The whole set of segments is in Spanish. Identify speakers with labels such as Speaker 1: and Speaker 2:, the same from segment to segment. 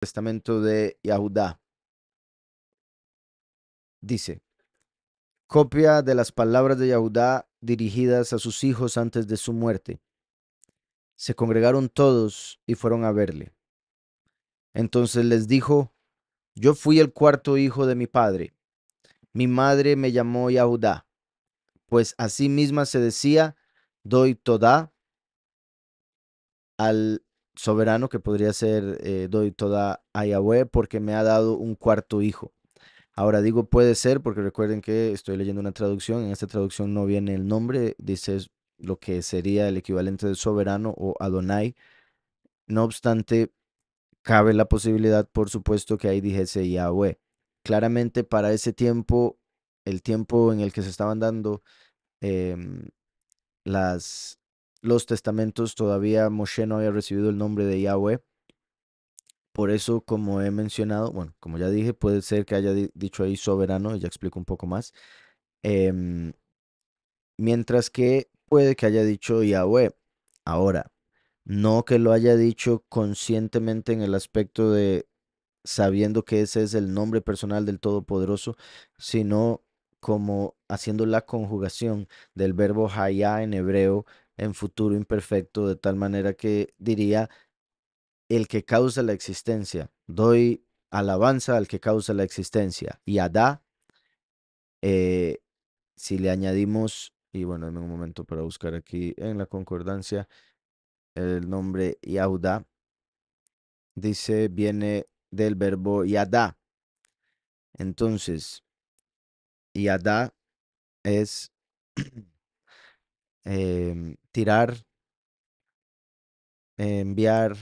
Speaker 1: Testamento de Yahudá. Dice, copia de las palabras de Yahudá dirigidas a sus hijos antes de su muerte. Se congregaron todos y fueron a verle. Entonces les dijo, yo fui el cuarto hijo de mi padre. Mi madre me llamó Yahudá, pues así misma se decía, doy toda al soberano, que podría ser doy toda a Yahweh, porque me ha dado un cuarto hijo. Ahora digo puede ser porque recuerden que estoy leyendo una traducción. En esta traducción no viene el nombre, dice lo que sería el equivalente de soberano o Adonai. No obstante, cabe la posibilidad, por supuesto, que ahí dijese Yahweh. Claramente para ese tiempo, el tiempo en el que se estaban dando em, las, los testamentos, todavía Moshe no había recibido el nombre de Yahweh. Por eso, como he mencionado, bueno, como ya dije, puede ser que haya dicho ahí soberano, y ya explico un poco más. Em, Mientras que puede que haya dicho Yahweh. Ahora, no que lo haya dicho conscientemente en el aspecto de sabiendo que ese es el nombre personal del Todopoderoso, sino como haciendo la conjugación del verbo hayá en hebreo en futuro imperfecto, de tal manera que diría el que causa la existencia. Doy alabanza al que causa la existencia. Y Adá, eh, si le añadimos, y bueno, en un momento para buscar aquí en la concordancia, el nombre Yahuda, dice, viene del verbo Yadá. Entonces, Yadá es tirar, enviar,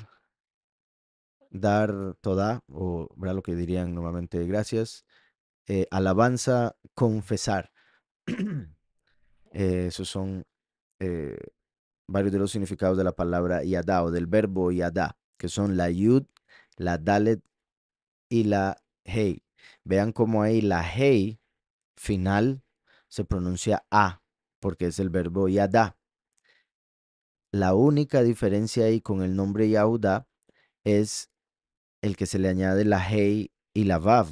Speaker 1: dar toda, o ¿verdad? Lo que dirían normalmente gracias, alabanza, confesar. Esos son eh, varios de los significados de la palabra yadá o del verbo yadá, que son la yud, la dalet y la hey. Vean cómo ahí la hey final se pronuncia a, porque es el verbo yadá. La única diferencia ahí con el nombre Yahudá es el que se le añade la hey y la vav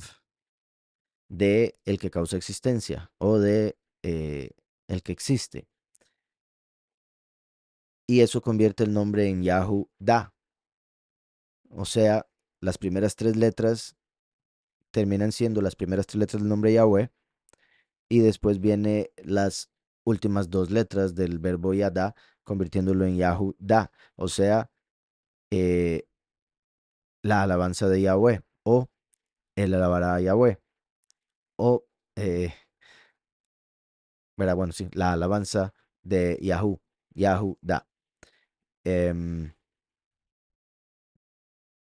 Speaker 1: de el que causa existencia o de el que existe. Y eso convierte el nombre en Yahuda. O sea, las primeras tres letras terminan siendo las primeras tres letras del nombre Yahweh y después viene las últimas dos letras del verbo Yadá, convirtiéndolo en Yahuda. O sea, eh, la alabanza de Yahweh o el alabará a Yahweh o, eh, ¿verdad? Bueno, sí, la alabanza de Yahuda. Em,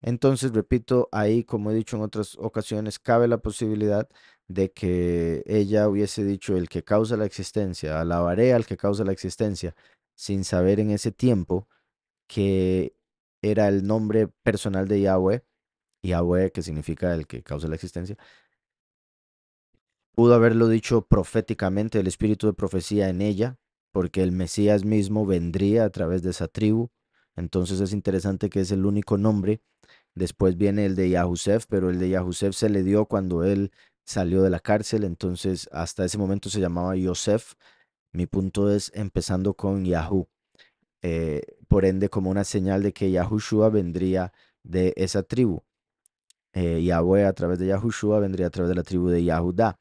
Speaker 1: Entonces, repito, ahí, como he dicho en otras ocasiones, cabe la posibilidad de que ella hubiese dicho el que causa la existencia, alabaré al que causa la existencia, sin saber en ese tiempo que era el nombre personal de Yahweh, Yahweh que significa el que causa la existencia. Pudo haberlo dicho proféticamente, el espíritu de profecía en ella, porque el Mesías mismo vendría a través de esa tribu. Entonces es interesante que es el único nombre. Después viene el de Yahusef, pero el de Yahusef se le dio cuando él salió de la cárcel, entonces hasta ese momento se llamaba Yosef. Mi punto es empezando con Yahu, por ende como una señal de que Yahushua vendría de esa tribu. Yahweh a través de Yahushua vendría a través de la tribu de Yahudá.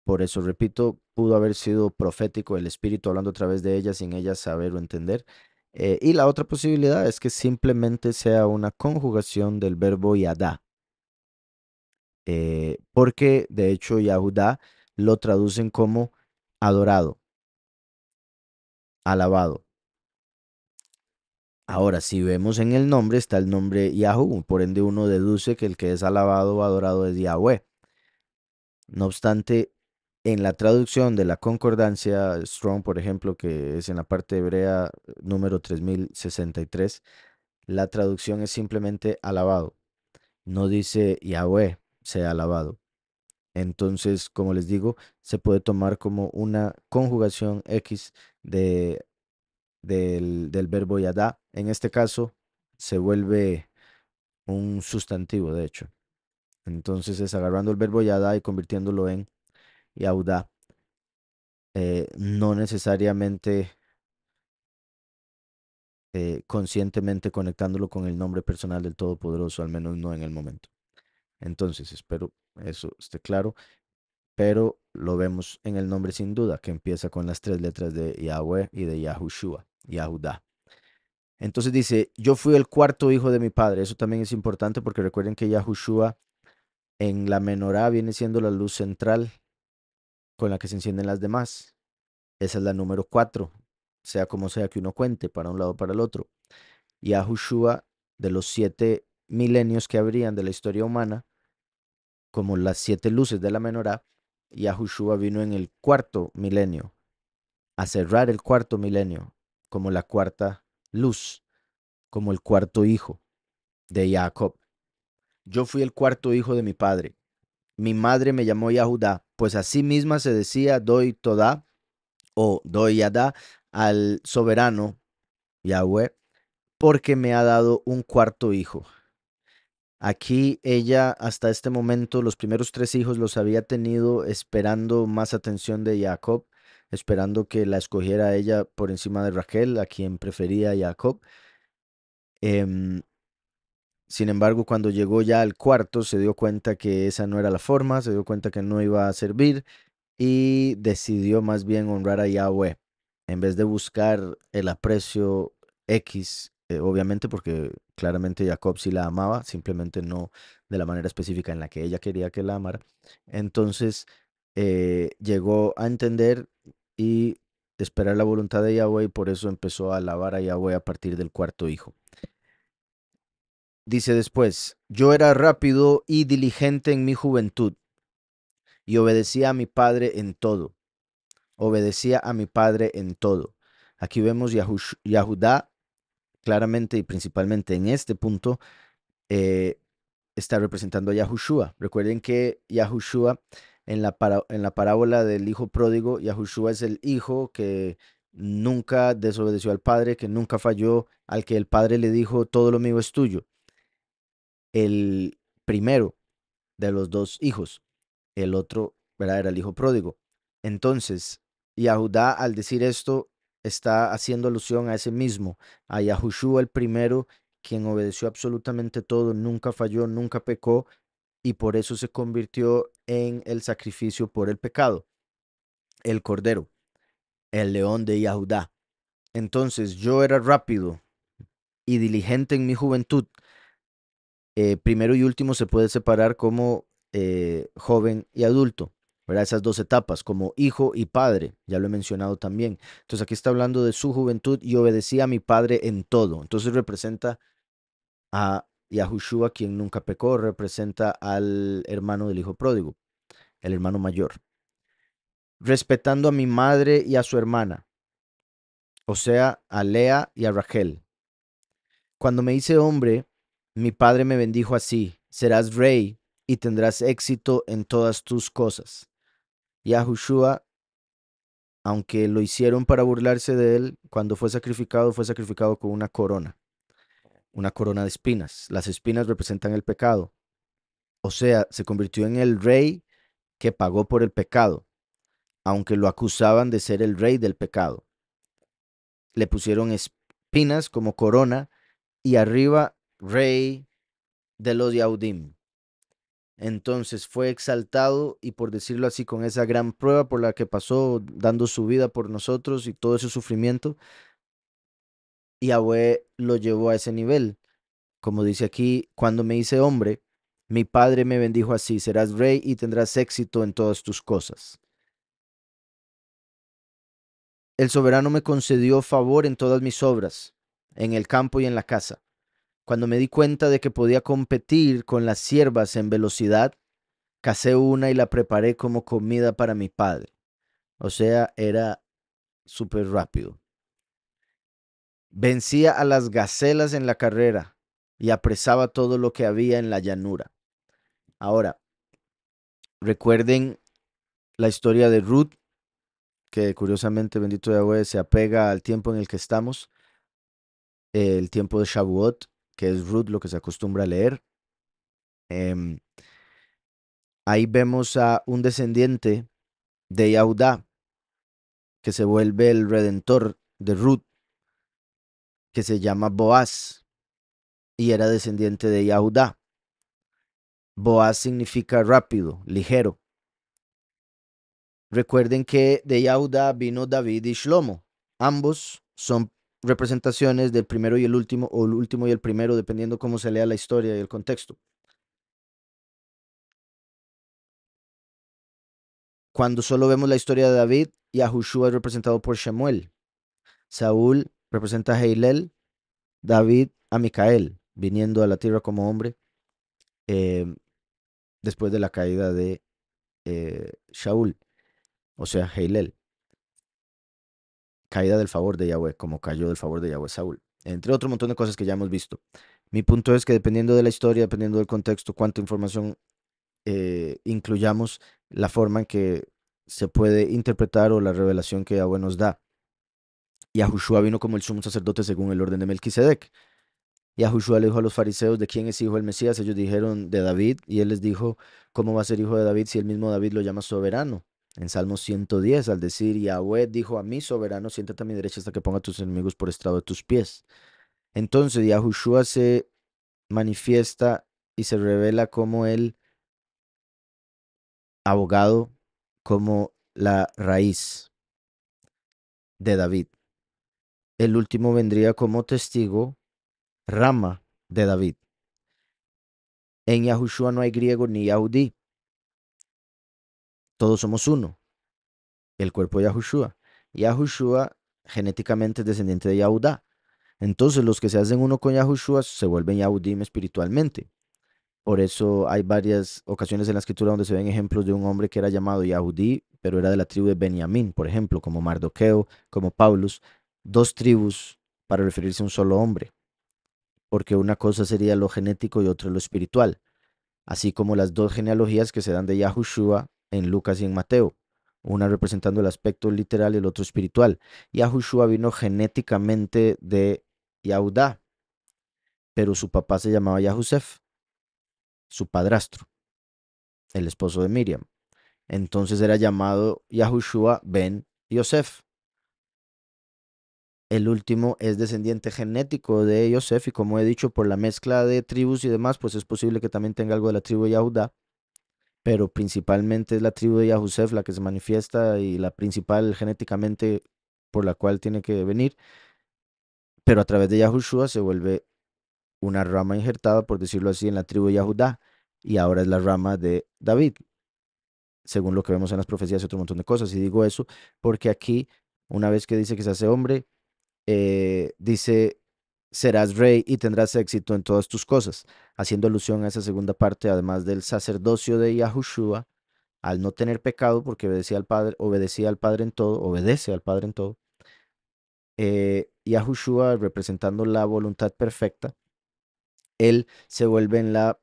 Speaker 1: Por eso, repito, pudo haber sido profético el Espíritu hablando a través de ella sin ella saber o entender. Y la otra posibilidad es que simplemente sea una conjugación del verbo yadá, porque de hecho Yahudá lo traducen como adorado, alabado. Ahora, si vemos en el nombre, está el nombre Yahú, por ende uno deduce que el que es alabado o adorado es Yahweh. No obstante, en la traducción de la concordancia Strong, por ejemplo, que es en la parte hebrea número 3063, la traducción es simplemente alabado. No dice Yahweh sea alabado. Entonces, como les digo, se puede tomar como una conjugación X del verbo yadá. En este caso, se vuelve un sustantivo, de hecho. Entonces es agarrando el verbo yada y convirtiéndolo en Yaudá. No necesariamente conscientemente conectándolo con el nombre personal del Todopoderoso, al menos no en el momento. Entonces, espero eso esté claro, pero lo vemos en el nombre sin duda, que empieza con las tres letras de Yahweh y de Yahushua, Yahudá. Entonces dice, yo fui el cuarto hijo de mi padre. Eso también es importante porque recuerden que Yahushua en la menorá viene siendo la luz central con la que se encienden las demás. Esa es la número 4, sea como sea que uno cuente, para un lado o para el otro. Yahushua, de los 7 milenios que habrían de la historia humana, como las 7 luces de la menorá, Yahushua vino en el cuarto milenio, a cerrar el cuarto milenio, como la cuarta luz, como el cuarto hijo de Jacob. Yo fui el cuarto hijo de mi padre. Mi madre me llamó Yahudá, pues así misma se decía doy todá o doy yadá al soberano Yahweh, porque me ha dado un cuarto hijo. Aquí ella hasta este momento los primeros 3 hijos los había tenido esperando más atención de Jacob, esperando que la escogiera a ella por encima de Raquel, a quien prefería Jacob. Em, Sin embargo, cuando llegó ya al cuarto, se dio cuenta que esa no era la forma, se dio cuenta que no iba a servir y decidió más bien honrar a Yahweh en vez de buscar el aprecio X, obviamente porque claramente Jacob sí la amaba, simplemente no de la manera específica en la que ella quería que la amara. Entonces llegó a entender y esperar la voluntad de Yahweh y por eso empezó a alabar a Yahweh a partir del cuarto hijo. Dice después, yo era rápido y diligente en mi juventud y obedecía a mi padre en todo. Obedecía a mi padre en todo. Aquí vemos Yahudá claramente y principalmente en este punto eh, está representando a Yahushua. Recuerden que Yahushua en la parábola del hijo pródigo, Yahushua es el hijo que nunca desobedeció al padre, que nunca falló, al que el padre le dijo, todo lo mío es tuyo. El primero de los 2 hijos. El otro, ¿verdad? Era el hijo pródigo. Entonces, Yahudá al decir esto está haciendo alusión a ese mismo, a Yahushua el primero, quien obedeció absolutamente todo, nunca falló, nunca pecó y por eso se convirtió en el sacrificio por el pecado, el cordero, el león de Yahudá. Entonces, yo era rápido y diligente en mi juventud. Primero y último se puede separar como joven y adulto, ¿verdad? Esas 2 etapas, como hijo y padre, ya lo he mencionado también. Entonces aquí está hablando de su juventud y obedecía a mi padre en todo. Entonces representa a Yahushua, quien nunca pecó, representa al hermano del hijo pródigo, el hermano mayor. Respetando a mi madre y a su hermana, o sea, a Lea y a Rachel. Cuando me hice hombre, mi padre me bendijo así, serás rey y tendrás éxito en todas tus cosas. Yahushua, aunque lo hicieron para burlarse de él, cuando fue sacrificado con una corona de espinas. Las espinas representan el pecado. O sea, se convirtió en el rey que pagó por el pecado, aunque lo acusaban de ser el rey del pecado. Le pusieron espinas como corona y arriba rey de los Yahudim. Entonces fue exaltado y por decirlo así, con esa gran prueba por la que pasó dando su vida por nosotros y todo ese sufrimiento, Yahweh lo llevó a ese nivel. Como dice aquí, cuando me hice hombre, mi padre me bendijo así, serás rey y tendrás éxito en todas tus cosas. El soberano me concedió favor en todas mis obras, en el campo y en la casa. Cuando me di cuenta de que podía competir con las siervas en velocidad, cacé una y la preparé como comida para mi padre. O sea, era súper rápido. Vencía a las gacelas en la carrera y apresaba todo lo que había en la llanura. Ahora, recuerden la historia de Ruth, que curiosamente, bendito Yahweh, se apega al tiempo en el que estamos, el tiempo de Shavuot. que es Ruth, lo que se acostumbra a leer. Em, Ahí vemos a un descendiente de Yahudá que se vuelve el redentor de Ruth, que se llama Boaz y era descendiente de Yahudá. Boaz significa rápido, ligero. Recuerden que de Yahudá vino David y Shlomo. Ambos son representaciones del primero y el último, o el último y el primero, dependiendo cómo se lea la historia y el contexto. Cuando solo vemos la historia de David, Yahushua es representado por Shemuel. Saúl representa a Heilel, David a Micael, viniendo a la tierra como hombre eh, después de la caída de Shaul, o sea, Heilel, caída del favor de Yahweh, como cayó del favor de Yahweh Saúl, entre otro montón de cosas que ya hemos visto. Mi punto es que dependiendo de la historia, dependiendo del contexto, cuánta información incluyamos, la forma en que se puede interpretar o la revelación que Yahweh nos da. Yahushua vino como el sumo sacerdote según el orden de Melquisedec. Yahushua le dijo a los fariseos de quién es hijo el Mesías. Ellos dijeron de David y él les dijo, ¿cómo va a ser hijo de David si el mismo David lo llama soberano? En Salmo 110, al decir, Yahweh dijo a mí, soberano, siéntate a mi derecha hasta que ponga a tus enemigos por estrado de tus pies. Entonces Yahushua se manifiesta y se revela como el abogado, como la raíz de David. El último vendría como testigo, rama de David. En Yahushua no hay griego ni yahudí, todos somos uno, el cuerpo de Yahushua. Yahushua genéticamente es descendiente de Yahudá. Entonces los que se hacen uno con Yahushua se vuelven Yahudim espiritualmente. Por eso hay varias ocasiones en la escritura donde se ven ejemplos de un hombre que era llamado Yahudí, pero era de la tribu de Benjamín, por ejemplo, como Mardoqueo, como Paulus, dos tribus para referirse a un solo hombre, porque una cosa sería lo genético y otra lo espiritual, así como las dos genealogías que se dan de Yahushua en Lucas y en Mateo, una representando el aspecto literal y el otro espiritual. Yahushua vino genéticamente de Yahudá, pero su papá se llamaba Yahusef, su padrastro, el esposo de Miriam. Entonces era llamado Yahushua ben Yosef. El último es descendiente genético de Yosef y como he dicho, por la mezcla de tribus y demás, pues es posible que también tenga algo de la tribu de Yahudá, pero principalmente es la tribu de Yahusef la que se manifiesta y la principal genéticamente por la cual tiene que venir, pero a través de Yahushua se vuelve una rama injertada, por decirlo así, en la tribu de Yahudá y ahora es la rama de David, según lo que vemos en las profecías y otro montón de cosas. Y digo eso porque aquí, una vez que dice que se hace hombre, dice, serás rey y tendrás éxito en todas tus cosas, haciendo alusión a esa segunda parte, además del sacerdocio de Yahushua, al no tener pecado, porque obedecía al Padre en todo, obedece al Padre en todo, Yahushua representando la voluntad perfecta, él se vuelve en la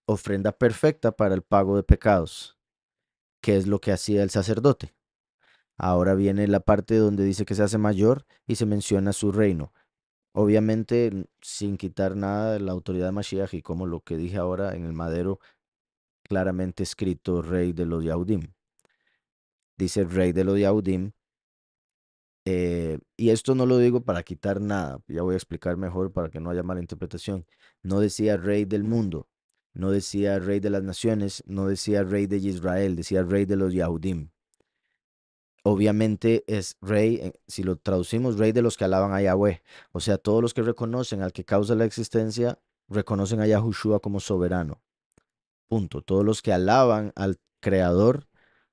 Speaker 1: ofrenda perfecta para el pago de pecados, que es lo que hacía el sacerdote. Ahora viene la parte donde dice que se hace mayor y se menciona su reino. Obviamente, sin quitar nada de la autoridad de Mashiach y como lo que dije ahora en el madero, claramente escrito rey de los Yahudim. Dice rey de los Yahudim. Y esto no lo digo para quitar nada, ya voy a explicar mejor para que no haya mala interpretación. No decía rey del mundo, no decía rey de las naciones, no decía rey de Israel, decía rey de los Yahudim. Obviamente es rey, si lo traducimos, rey de los que alaban a Yahweh. O sea, todos los que reconocen al que causa la existencia, reconocen a Yahushua como soberano. Punto. Todos los que alaban al Creador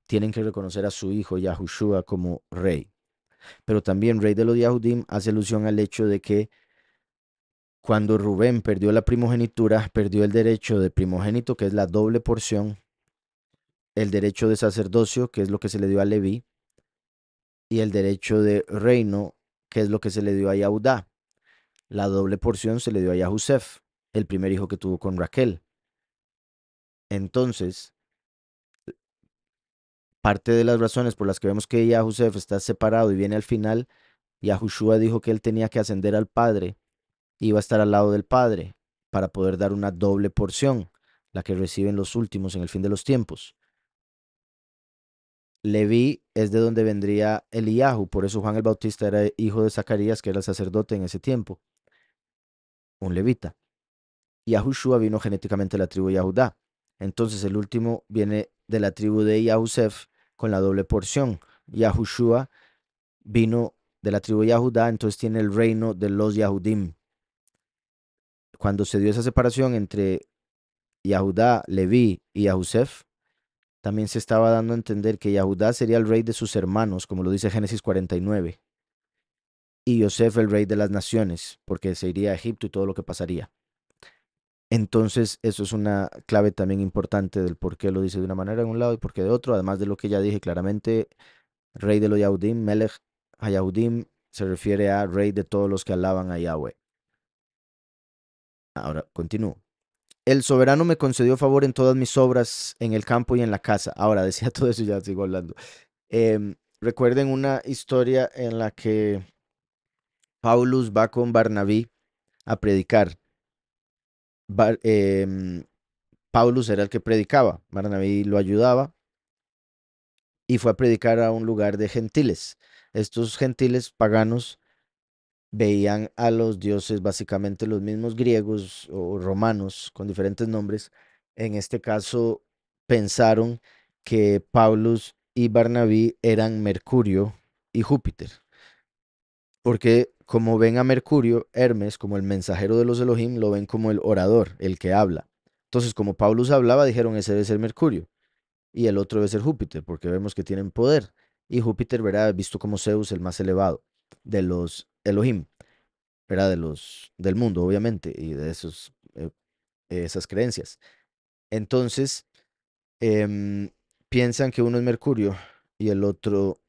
Speaker 1: tienen que reconocer a su hijo Yahushua como rey. Pero también rey de los Yahudim hace alusión al hecho de que cuando Rubén perdió la primogenitura, perdió el derecho de primogénito, que es la doble porción, el derecho de sacerdocio, que es lo que se le dio a Leví, y el derecho de reino, que es lo que se le dio a Yahudá. La doble porción se le dio a Yahusef, el primer hijo que tuvo con Raquel. Entonces, parte de las razones por las que vemos que Yahusef está separado y viene al final, Yahushua dijo que él tenía que ascender al Padre, iba a estar al lado del Padre. para poder dar una doble porción, la que reciben los últimos en el fin de los tiempos. Leví es de donde vendría Eliyahu, por eso Juan el Bautista era hijo de Zacarías, que era el sacerdote en ese tiempo, un levita. Yahushua vino genéticamente de la tribu de Yahudá. Entonces el último viene de la tribu de Yahusef con la doble porción. Yahushua vino de la tribu de Yahudá, entonces tiene el reino de los Yahudim. Cuando se dio esa separación entre Yahudá, Leví y Yahusef, también se estaba dando a entender que Yahudá sería el rey de sus hermanos, como lo dice Génesis 49, y Yosef el rey de las naciones, porque se iría a Egipto y todo lo que pasaría. Entonces, eso es una clave también importante del por qué lo dice de una manera en un lado y por qué de otro, además de lo que ya dije claramente, rey de los Yahudim, Melech HaYahudim, se refiere a rey de todos los que alaban a Yahweh. Ahora, continúo. El soberano me concedió favor en todas mis obras, en el campo y en la casa. Ahora, decía todo eso y ya sigo hablando. Recuerden una historia en la que Paulus va con Barnabí a predicar. Bar- em, Paulus era el que predicaba, Barnabí lo ayudaba y fue a predicar a un lugar de gentiles. Estos gentiles paganos veían a los dioses básicamente los mismos griegos o romanos con diferentes nombres. En este caso pensaron que Paulus y Barnabí eran Mercurio y Júpiter, porque como ven a Mercurio, Hermes, como el mensajero de los Elohim, lo ven como el orador, el que habla. Entonces, como Paulus hablaba, dijeron, ese debe ser Mercurio y el otro debe ser Júpiter, porque vemos que tienen poder. Y Júpiter, ¿verdad? Visto como Zeus, el más elevado de los Elohim, ¿verdad? Del mundo, obviamente, y de esas creencias. Entonces, em, piensan que uno es Mercurio y el otro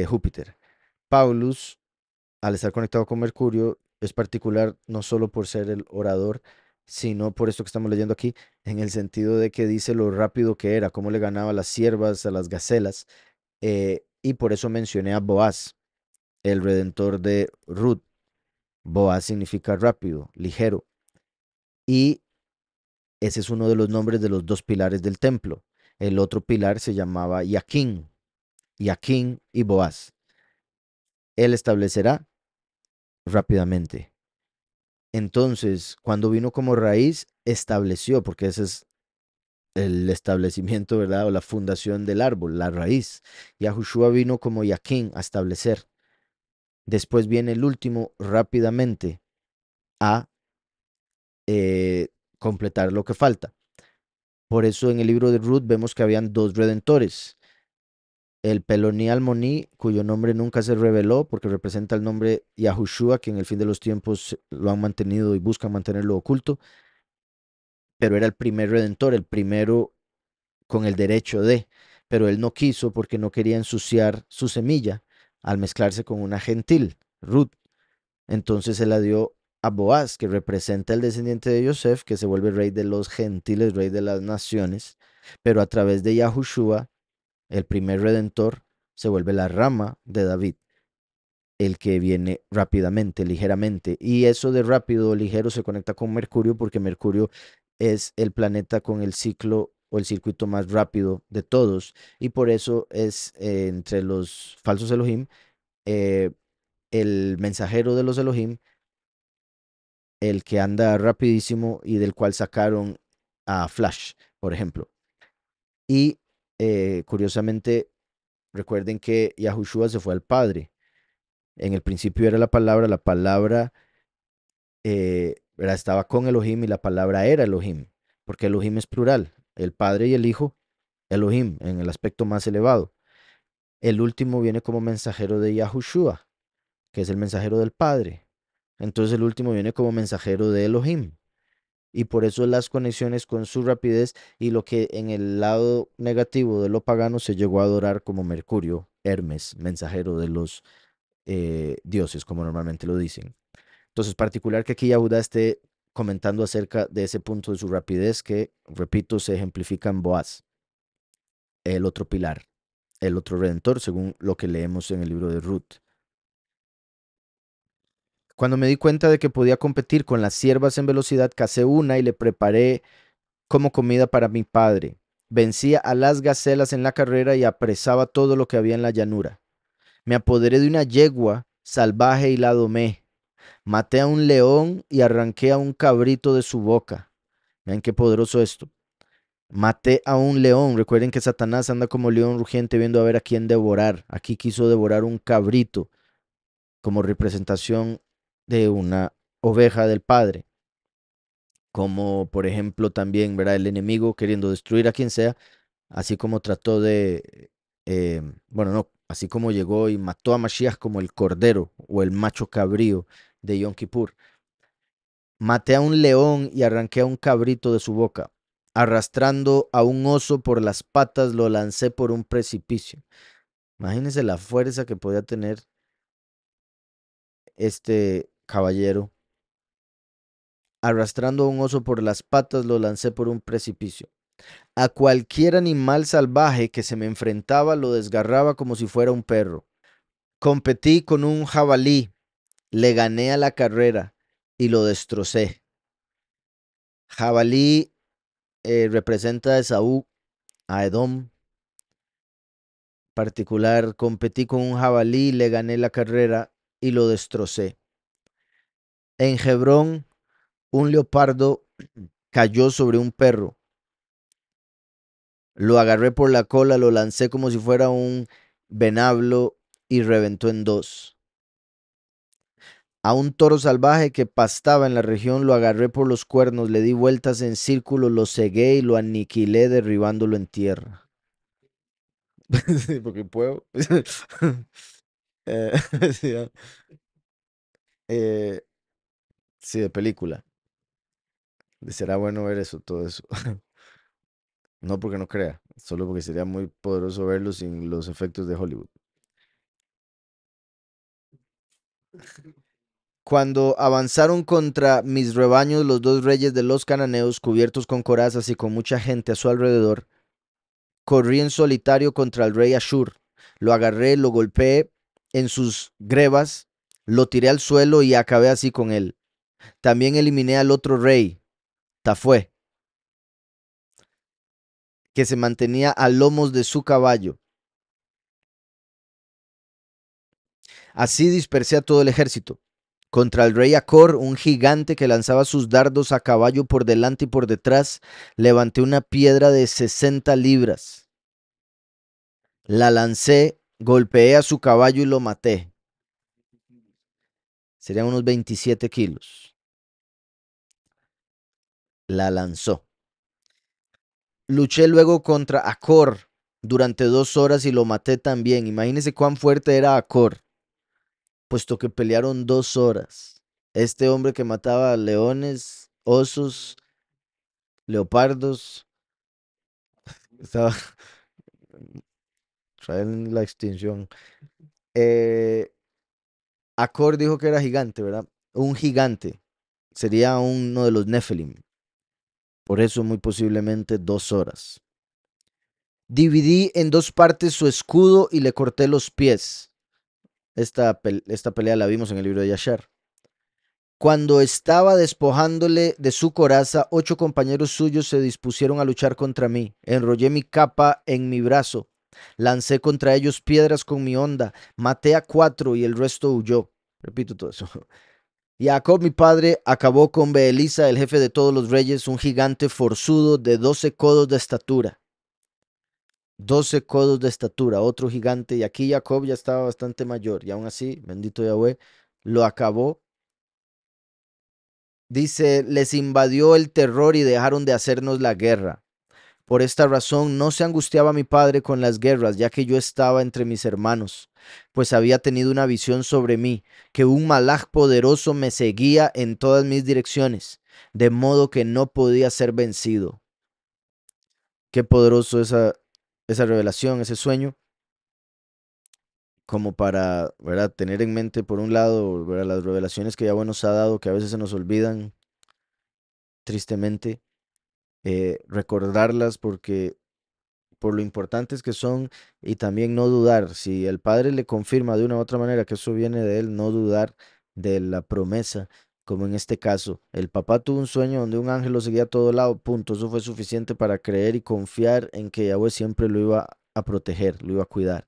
Speaker 1: Júpiter. Paulus, al estar conectado con Mercurio, es particular no solo por ser el orador, sino por esto que estamos leyendo aquí, en el sentido de que dice lo rápido que era, cómo le ganaba a las ciervas, a las gacelas, y por eso mencioné a Boaz, el redentor de Ruth. Boaz significa rápido, ligero, y ese es uno de los nombres de los dos pilares del templo. El otro pilar se llamaba Yaquín, Yaquín y Boaz. Él establecerá rápidamente. Entonces, cuando vino como raíz, estableció, porque ese es el establecimiento, ¿verdad? O la fundación del árbol, la raíz. Yahushua vino como Yaquín a establecer. Después viene el último rápidamente a eh, completar lo que falta. Por eso en el libro de Ruth vemos que habían dos redentores. El Peloní Almoní, cuyo nombre nunca se reveló porque representa el nombre Yahushua, que en el fin de los tiempos lo han mantenido y buscan mantenerlo oculto, pero era el primer redentor, el primero con el derecho de, pero él no quiso porque no quería ensuciar su semilla al mezclarse con una gentil, Ruth. Entonces se la dio a Boaz, que representa el descendiente de Yosef, que se vuelve rey de los gentiles, rey de las naciones, pero a través de Yahushua, el primer redentor, se vuelve la rama de David, el que viene rápidamente, ligeramente. Y eso de rápido o ligero se conecta con Mercurio porque Mercurio es el planeta con el ciclo o el circuito más rápido de todos. Y por eso es entre los falsos Elohim, eh, el mensajero de los Elohim, el que anda rapidísimo y del cual sacaron a Flash, por ejemplo. Y curiosamente, recuerden que Yahushua se fue al Padre. En el principio era la palabra estaba con Elohim y la palabra era Elohim, porque Elohim es plural, el Padre y el Hijo, Elohim, en el aspecto más elevado. El último viene como mensajero de Yahushua, que es el mensajero del Padre. Entonces el último viene como mensajero de Elohim. Y por eso las conexiones con su rapidez y lo que en el lado negativo de lo pagano se llegó a adorar como Mercurio, Hermes, mensajero de los dioses, como normalmente lo dicen. Entonces, particular que aquí Yahuda esté comentando acerca de ese punto de su rapidez que, repito, se ejemplifica en Boaz, el otro pilar, el otro redentor, según lo que leemos en el libro de Ruth. Cuando me di cuenta de que podía competir con las ciervas en velocidad, cacé una y le preparé como comida para mi padre. Vencía a las gacelas en la carrera y apresaba todo lo que había en la llanura. Me apoderé de una yegua salvaje y la domé. Maté a un león y arranqué a un cabrito de su boca. Vean qué poderoso esto. Maté a un león. Recuerden que Satanás anda como león rugiente viendo a ver a quién devorar. Aquí quiso devorar un cabrito como representación de una oveja del Padre. Como por ejemplo también, ¿verdad? El enemigo queriendo destruir a quien sea, así como trató de, bueno, no, así como llegó y mató a Mashiach como el cordero o el macho cabrío de Yom Kippur. Maté a un león y arranqué a un cabrito de su boca. Arrastrando a un oso por las patas, lo lancé por un precipicio. Imagínense la fuerza que podía tener este caballero. Arrastrando a un oso por las patas, lo lancé por un precipicio. A cualquier animal salvaje que se me enfrentaba, lo desgarraba como si fuera un perro. Competí con un jabalí, le gané a la carrera y lo destrocé. Jabalí representa a Esaú, a Edom. Particular, competí con un jabalí, le gané la carrera y lo destrocé. En Hebrón, un leopardo cayó sobre un perro. Lo agarré por la cola, lo lancé como si fuera un venablo y reventó en dos. A un toro salvaje que pastaba en la región lo agarré por los cuernos, le di vueltas en círculo, lo cegué y lo aniquilé derribándolo en tierra. Sí, porque puedo. Eh, sí, eh, sí, de película. Será bueno ver eso, todo eso. No porque no crea, solo porque sería muy poderoso verlo sin los efectos de Hollywood. Cuando avanzaron contra mis rebaños los dos reyes de los cananeos, cubiertos con corazas y con mucha gente a su alrededor, corrí en solitario contra el rey Ashur. Lo agarré, lo golpeé en sus grebas, lo tiré al suelo y acabé así con él. También eliminé al otro rey, Tafué, que se mantenía a lomos de su caballo. Así dispersé a todo el ejército. Contra el rey Acor, un gigante que lanzaba sus dardos a caballo por delante y por detrás, levanté una piedra de 60 libras. La lancé, golpeé a su caballo y lo maté. Serían unos 27 kilos. La lanzó. Luché luego contra Acor durante 2 horas y lo maté también. Imagínense cuán fuerte era Acor, puesto que pelearon 2 horas. Este hombre que mataba leones, osos, leopardos, estaba traen la extinción. Acor dijo que era gigante, ¿verdad? Un gigante. Sería uno de los Nephilim. Por eso muy posiblemente 2 horas. Dividí en dos partes su escudo y le corté los pies. Esta pelea la vimos en el libro de Yashar. Cuando estaba despojándole de su coraza, 8 compañeros suyos se dispusieron a luchar contra mí. Enrollé mi capa en mi brazo. Lancé contra ellos piedras con mi honda. Maté a 4 y el resto huyó. Repito todo eso. Jacob, mi padre, acabó con Beelisa, el jefe de todos los reyes, un gigante forzudo de 12 codos de estatura. 12 codos de estatura, otro gigante. Y aquí Jacob ya estaba bastante mayor. Y aún así, bendito Yahweh, lo acabó. Dice, les invadió el terror y dejaron de hacernos la guerra. Por esta razón no se angustiaba mi padre con las guerras, ya que yo estaba entre mis hermanos, pues había tenido una visión sobre mí, que un malaj poderoso me seguía en todas mis direcciones, de modo que no podía ser vencido. Qué poderoso esa revelación, ese sueño, como para, ¿verdad?, tener en mente, por un lado, ¿verdad?, las revelaciones que Yahweh nos ha dado, que a veces se nos olvidan, tristemente, recordarlas porque por lo importantes que son y también no dudar. Si el Padre le confirma de una u otra manera que eso viene de Él, no dudar de la promesa, como en este caso. El papá tuvo un sueño donde un ángel lo seguía a todo lado, punto. Eso fue suficiente para creer y confiar en que Yahweh siempre lo iba a proteger, lo iba a cuidar.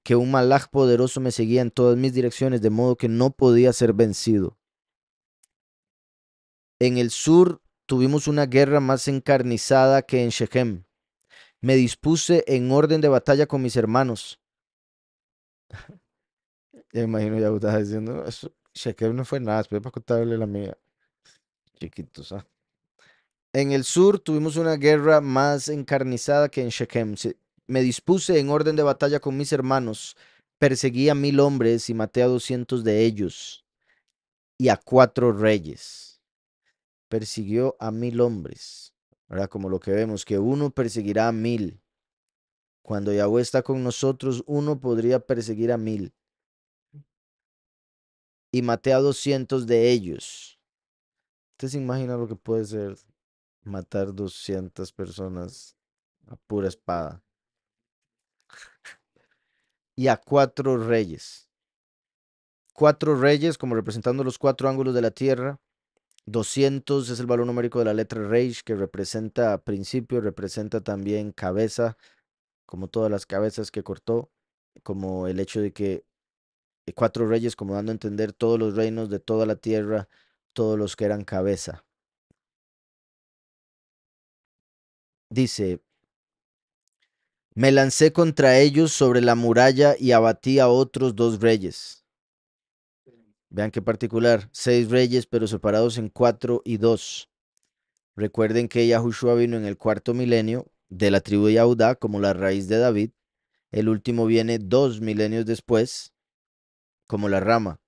Speaker 1: Que un malaj poderoso me seguía en todas mis direcciones, de modo que no podía ser vencido. En el sur tuvimos una guerra más encarnizada que en Shechem. Me dispuse en orden de batalla con mis hermanos. Ya me imagino ya estás diciendo, "No, eso, Shechem no fue nada, después para contarle la mía. Chiquitos, ah". En el sur tuvimos una guerra más encarnizada que en Shechem. Me dispuse en orden de batalla con mis hermanos. Perseguí a 1000 hombres y maté a 200 de ellos y a 4 reyes. Persiguió a 1000 hombres. ¿Verdad? Como lo que vemos, que uno perseguirá a 1000. Cuando Yahweh está con nosotros, uno podría perseguir a 1000. Y maté a 200 de ellos. ¿Usted se imagina lo que puede ser matar 200 personas a pura espada? Y a 4 reyes. 4 reyes como representando los 4 ángulos de la tierra. 200 es el valor numérico de la letra Reish, que representa principio, representa también cabeza, como todas las cabezas que cortó, como el hecho de que 4 reyes, como dando a entender todos los reinos de toda la tierra, todos los que eran cabeza. Dice, me lancé contra ellos sobre la muralla y abatí a otros 2 reyes. Vean qué particular, 6 reyes, pero separados en 4 y 2. Recuerden que Yahushua vino en el 4 milenio de la tribu de Judá como la raíz de David. El último viene 2 milenios después como la rama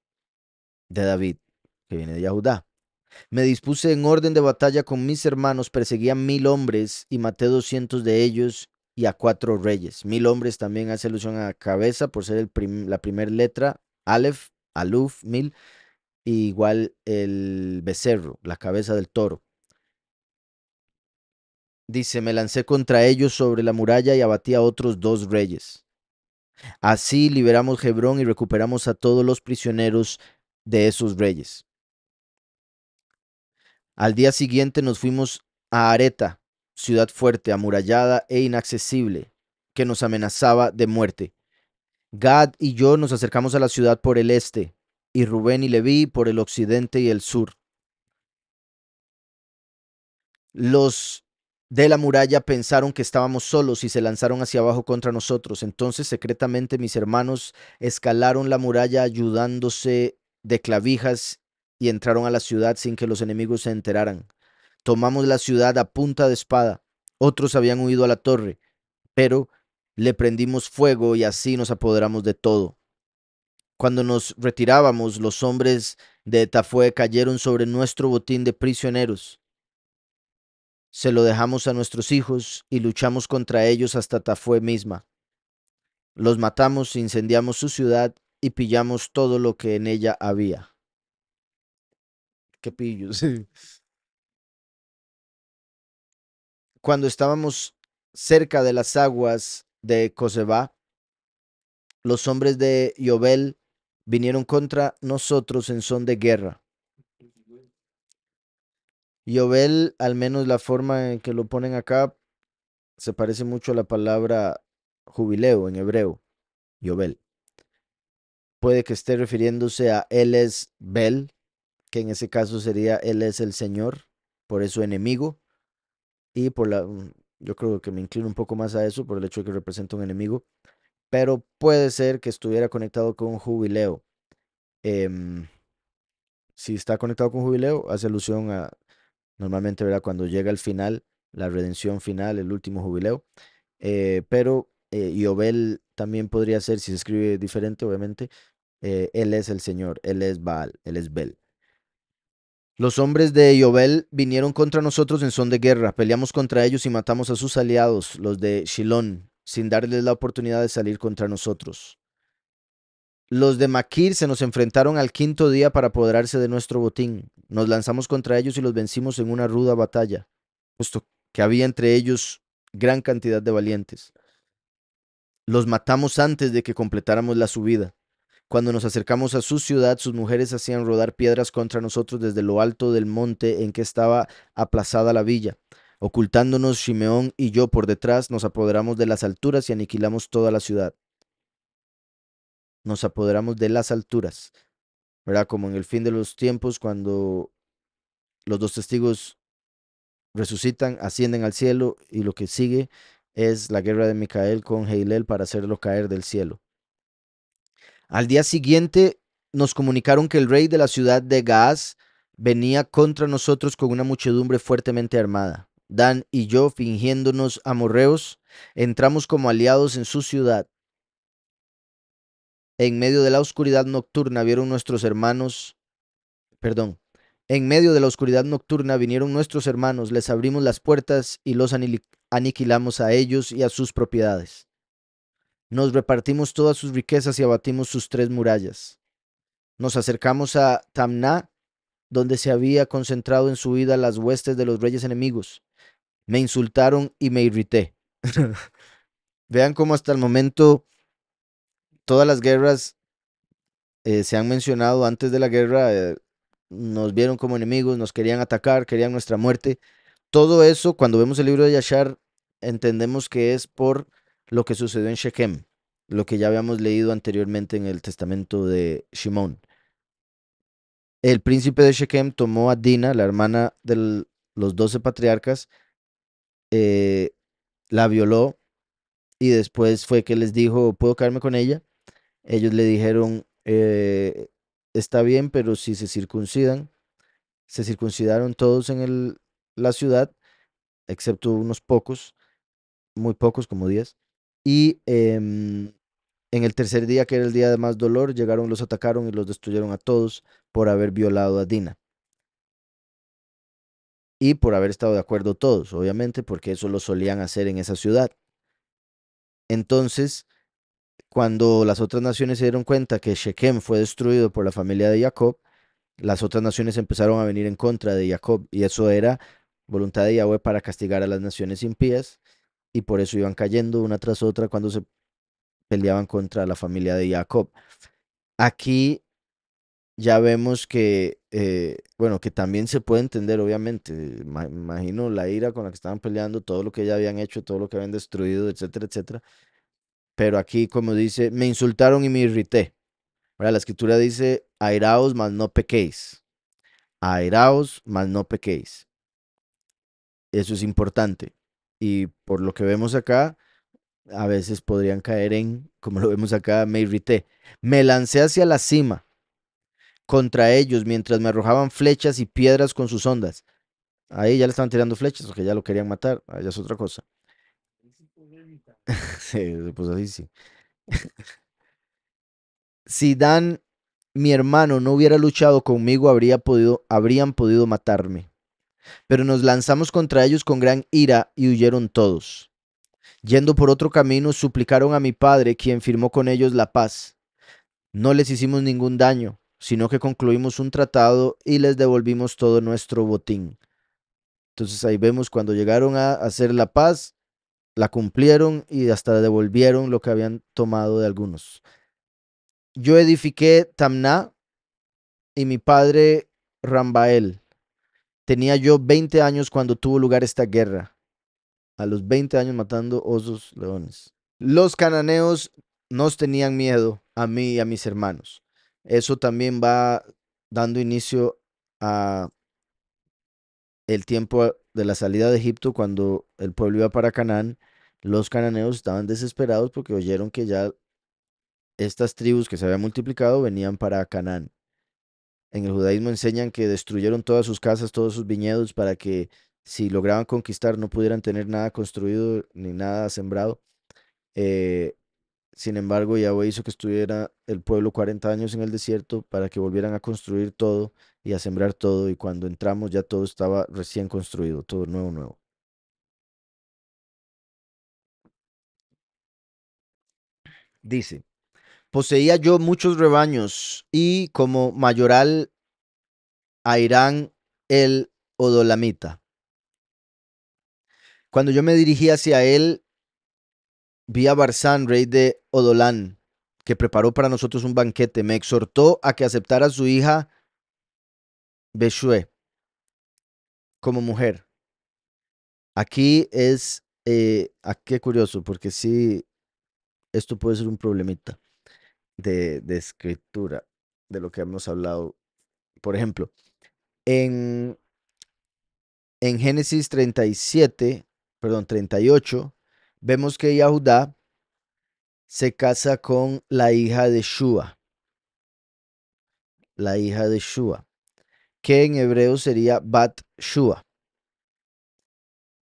Speaker 1: de David, que viene de Judá. Me dispuse en orden de batalla con mis hermanos, perseguí a 1000 hombres y maté 200 de ellos y a 4 reyes. 1000 hombres también hace alusión a cabeza por ser la primera letra, Aleph, Aluf, 1000, y igual el becerro, la cabeza del toro. Dice, me lancé contra ellos sobre la muralla y abatí a otros 2 reyes. Así liberamos Hebrón y recuperamos a todos los prisioneros de esos reyes. Al día siguiente nos fuimos a Areta, ciudad fuerte, amurallada e inaccesible, que nos amenazaba de muerte. Gad y yo nos acercamos a la ciudad por el este, y Rubén y Leví por el occidente y el sur. Los de la muralla pensaron que estábamos solos y se lanzaron hacia abajo contra nosotros. Entonces, secretamente, mis hermanos escalaron la muralla ayudándose de clavijas y entraron a la ciudad sin que los enemigos se enteraran. Tomamos la ciudad a punta de espada. Otros habían huido a la torre, pero le prendimos fuego y así nos apoderamos de todo. Cuando nos retirábamos, los hombres de Etafue cayeron sobre nuestro botín de prisioneros. Se lo dejamos a nuestros hijos y luchamos contra ellos hasta Tafue misma. Los matamos, incendiamos su ciudad y pillamos todo lo que en ella había. ¿Qué pillos? Cuando estábamos cerca de las aguas de Coseba, los hombres de Yobel vinieron contra nosotros en son de guerra. Yobel, al menos la forma en que lo ponen acá, se parece mucho a la palabra jubileo en hebreo, Yobel. Puede que esté refiriéndose a Él es Bel, que en ese caso sería Él es el Señor, por eso enemigo, y yo creo que me inclino un poco más a eso por el hecho de que representa un enemigo, pero puede ser que estuviera conectado con jubileo. Em, si está conectado con jubileo, hace alusión a, normalmente, ¿verdad? Cuando llega el final, la redención final, el último jubileo, pero Yobel también podría ser, si se escribe diferente, obviamente, Él es el Señor, Él es Baal, Él es Bel. Los hombres de Yobel vinieron contra nosotros en son de guerra. Peleamos contra ellos y matamos a sus aliados, los de Shilón, sin darles la oportunidad de salir contra nosotros. Los de Maquir se nos enfrentaron al quinto día para apoderarse de nuestro botín. Nos lanzamos contra ellos y los vencimos en una ruda batalla, puesto que había entre ellos gran cantidad de valientes. Los matamos antes de que completáramos la subida. Cuando nos acercamos a su ciudad, sus mujeres hacían rodar piedras contra nosotros desde lo alto del monte en que estaba aplazada la villa. Ocultándonos Shimeón y yo por detrás, nos apoderamos de las alturas y aniquilamos toda la ciudad. Nos apoderamos de las alturas, ¿verdad? Como en el fin de los tiempos, cuando los dos testigos resucitan, ascienden al cielo y lo que sigue es la guerra de Micael con Heilel para hacerlo caer del cielo. Al día siguiente nos comunicaron que el rey de la ciudad de Gaaz venía contra nosotros con una muchedumbre fuertemente armada. Dan y yo, fingiéndonos amorreos, entramos como aliados en su ciudad. En medio de la oscuridad nocturna vieron nuestros hermanos, perdón, en medio de la oscuridad nocturna vinieron nuestros hermanos, les abrimos las puertas y los aniquilamos a ellos y a sus propiedades. Nos repartimos todas sus riquezas y abatimos sus 3 murallas. Nos acercamos a Tamná, donde se había concentrado en su vida las huestes de los reyes enemigos. Me insultaron y me irrité. Vean cómo hasta el momento todas las guerras se han mencionado antes de la guerra, nos vieron como enemigos, nos querían atacar, querían nuestra muerte. Todo eso, cuando vemos el libro de Yashar, entendemos que es por lo que sucedió en Shechem, lo que ya habíamos leído anteriormente en el testamento de Shimón. El príncipe de Shechem tomó a Dina, la hermana de los 12 patriarcas, eh, la violó y después fue que les dijo, ¿puedo quedarme con ella? Ellos le dijeron, está bien, pero si se circuncidaron todos en la ciudad, excepto unos pocos, muy pocos, como 10. Y en el tercer día, que era el día de más dolor, llegaron, los atacaron y los destruyeron a todos por haber violado a Dina. Y por haber estado de acuerdo todos, obviamente, porque eso lo solían hacer en esa ciudad. Entonces, cuando las otras naciones se dieron cuenta que Shechem fue destruido por la familia de Jacob, las otras naciones empezaron a venir en contra de Jacob, y eso era voluntad de Yahweh para castigar a las naciones impías, y por eso iban cayendo una tras otra cuando se peleaban contra la familia de Jacob. Aquí ya vemos que, bueno, que también se puede entender, obviamente. Imagino la ira con la que estaban peleando, todo lo que ya habían hecho, todo lo que habían destruido, etcétera, etcétera. Pero aquí, como dice, me insultaron y me irrité. ¿Verdad? La escritura dice, airaos, mas no pequéis. Airaos, mas no pequéis. Eso es importante. Y por lo que vemos acá, a veces podrían caer en, como lo vemos acá, me irrité. Me lancé hacia la cima contra ellos mientras me arrojaban flechas y piedras con sus ondas. Ahí ya le estaban tirando flechas porque ya lo querían matar. Ahí ya es otra cosa. Sí, pues así sí. Si Dan, mi hermano, no hubiera luchado conmigo, habrían podido matarme. Pero nos lanzamos contra ellos con gran ira y huyeron todos. Yendo por otro camino, suplicaron a mi padre, quien firmó con ellos la paz. No les hicimos ningún daño, sino que concluimos un tratado y les devolvimos todo nuestro botín. Entonces ahí vemos cuando llegaron a hacer la paz, la cumplieron y hasta devolvieron lo que habían tomado de algunos. Yo edifiqué Tamná y mi padre Rambael. Tenía yo 20 años cuando tuvo lugar esta guerra. A los 20 años matando osos, leones. Los cananeos nos tenían miedo a mí y a mis hermanos. Eso también va dando inicio a el tiempo de la salida de Egipto, cuando el pueblo iba para Canaán. Los cananeos estaban desesperados porque oyeron que ya estas tribus que se habían multiplicado venían para Canaán. En el judaísmo enseñan que destruyeron todas sus casas, todos sus viñedos, para que si lograban conquistar no pudieran tener nada construido ni nada sembrado. Eh, Sin embargo, Yahweh hizo que estuviera el pueblo 40 años en el desierto para que volvieran a construir todo y a sembrar todo. Y cuando entramos ya todo estaba recién construido, todo nuevo, nuevo. Dice, poseía yo muchos rebaños y como mayoral a Irán el Odolamita. Cuando yo me dirigí hacia él, vi a Barzán, rey de Odolán, que preparó para nosotros un banquete, me exhortó a que aceptara a su hija Beshue como mujer. Aquí es, qué curioso, porque sí, esto puede ser un problemita de escritura, de lo que hemos hablado. Por ejemplo, en, en Génesis 37, perdón, 38, vemos que Yahudá se casa con la hija de Shua, la hija de Shua, que en hebreo sería Bat Shua,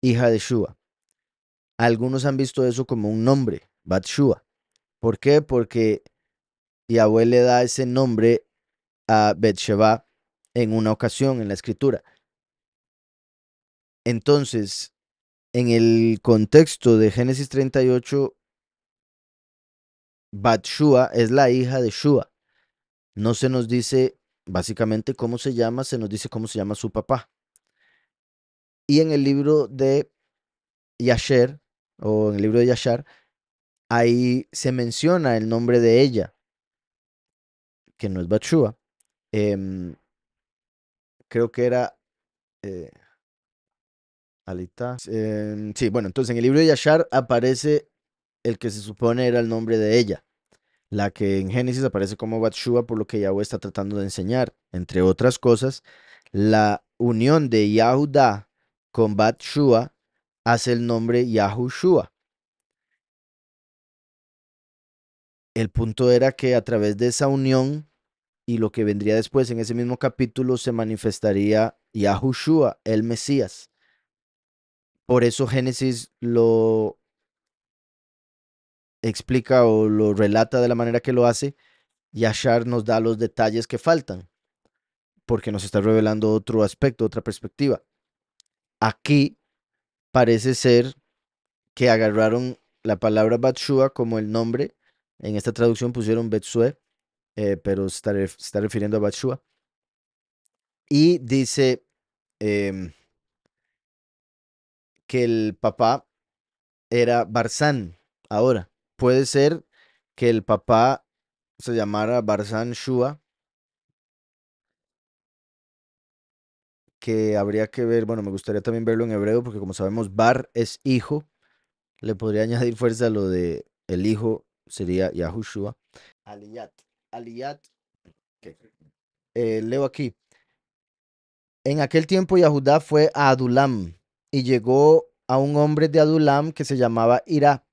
Speaker 1: hija de Shua. Algunos han visto eso como un nombre, Bat Shua. ¿Por qué? Porque Yahweh le da ese nombre a Betsheba en una ocasión en la escritura. Entonces, en el contexto de Génesis 38, Bat-shua es la hija de Shua. No se nos dice básicamente cómo se llama, se nos dice cómo se llama su papá. Y en el libro de Yasher, o en el libro de Yashar, ahí se menciona el nombre de ella, que no es Bat-shua. Em, creo que era eh, Alita. Sí, bueno, entonces en el libro de Yashar aparece el que se supone era el nombre de ella, la que en Génesis aparece como Batshua, por lo que Yahweh está tratando de enseñar. Entre otras cosas, la unión de Yahudá con Batshua hace el nombre Yahushua. El punto era que a través de esa unión y lo que vendría después en ese mismo capítulo se manifestaría Yahushua, el Mesías. Por eso Génesis lo explica o lo relata de la manera que lo hace. Yashar nos da los detalles que faltan, porque nos está revelando otro aspecto, otra perspectiva. Aquí parece ser que agarraron la palabra Batshua como el nombre. En esta traducción pusieron Betsue, pero se está refiriendo a Batshua. Y dice em, que el papá era Barzán. Ahora, puede ser que el papá se llamara Barzán Shua, que habría que ver, bueno, me gustaría también verlo en hebreo, porque como sabemos, Bar es hijo. Le podría añadir fuerza a lo de el hijo, sería Yahushua. Aliyat. Aliyat, ¿qué? Leo aquí. En aquel tiempo Yahudá fue a Adulam y llegó a un hombre de Adulam que se llamaba Ira.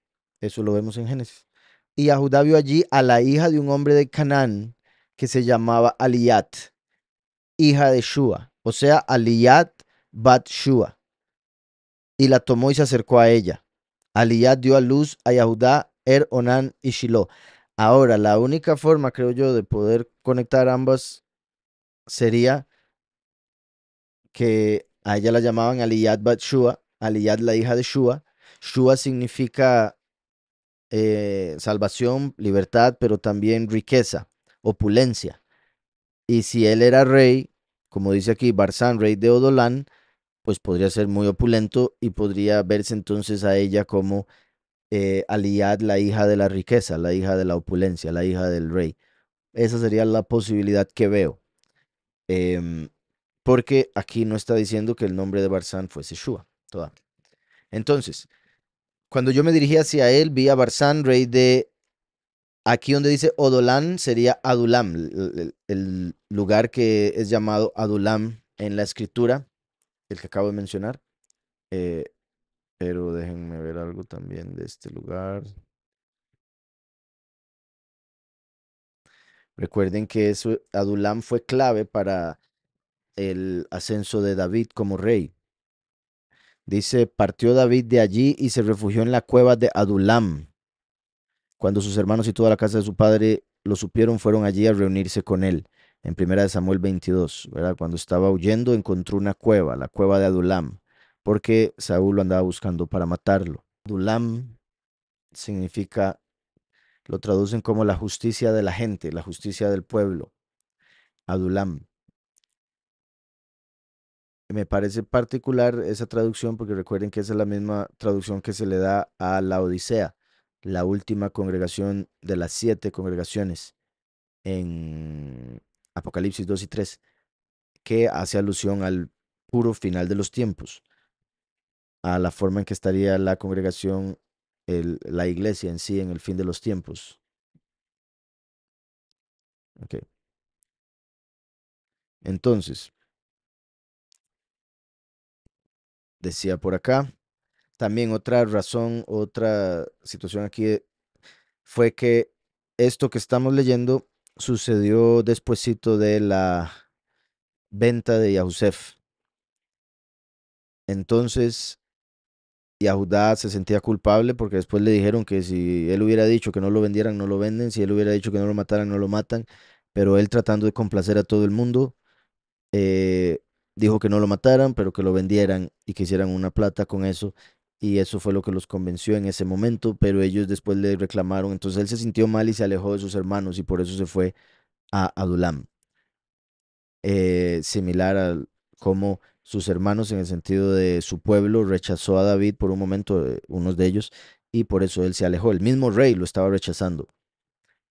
Speaker 1: Eso lo vemos en Génesis. Y Yahudá vio allí a la hija de un hombre de Canaán que se llamaba Aliyat, hija de Shua. O sea, Aliyat bat Shua. Y la tomó y se acercó a ella. Aliyat dio a luz a Yahudá, Onán y Shiloh. Ahora, la única forma, creo yo, de poder conectar ambas sería que a ella la llamaban Aliyat Bat Shua, Aliyat la hija de Shua. Shua significa salvación, libertad, pero también riqueza, opulencia. Y si él era rey, como dice aquí, Barzán, rey de Odolán, pues podría ser muy opulento y podría verse entonces a ella como Aliyad, la hija de la riqueza, la hija de la opulencia, la hija del rey. Esa sería la posibilidad que veo. Em, porque aquí no está diciendo que el nombre de Barzán fuese Shua. Toda. Entonces, cuando yo me dirigí hacia él, vi a Barzán, rey de... Aquí donde dice Odolán sería Adulam, el lugar que es llamado Adulam en la escritura, el que acabo de mencionar. Eh, pero déjenme ver algo también de este lugar. Recuerden que eso, Adulam fue clave para el ascenso de David como rey. Dice, partió David de allí y se refugió en la cueva de Adulam. Cuando sus hermanos y toda la casa de su padre lo supieron, fueron allí a reunirse con él. En primera de Samuel 22, ¿verdad? Cuando estaba huyendo, encontró una cueva, la cueva de Adulam, porque Saúl lo andaba buscando para matarlo. Adulam significa, lo traducen como la justicia de la gente, la justicia del pueblo. Adulam. Me parece particular esa traducción porque recuerden que esa es la misma traducción que se le da a la Odisea. la última congregación de las 7 congregaciones en Apocalipsis 2 y 3, que hace alusión al puro final de los tiempos, a la forma en que estaría la congregación, la iglesia en sí en el fin de los tiempos. Ok. Entonces, decía por acá, también otra razón, otra situación aquí fue que esto que estamos leyendo sucedió despuesito de la venta de Yahusef. Entonces, Yahudá se sentía culpable porque después le dijeron que si él hubiera dicho que no lo vendieran, no lo venden, si él hubiera dicho que no lo mataran, no lo matan, pero él tratando de complacer a todo el mundo, eh, dijo que no lo mataran, pero que lo vendieran y que hicieran una plata con eso. Y eso fue lo que los convenció en ese momento, pero ellos después le reclamaron. Entonces él se sintió mal y se alejó de sus hermanos y por eso se fue a Adulam. Similar a cómo sus hermanos, en el sentido de su pueblo, rechazó a David por un momento, unos de ellos, y por eso él se alejó. El mismo rey lo estaba rechazando.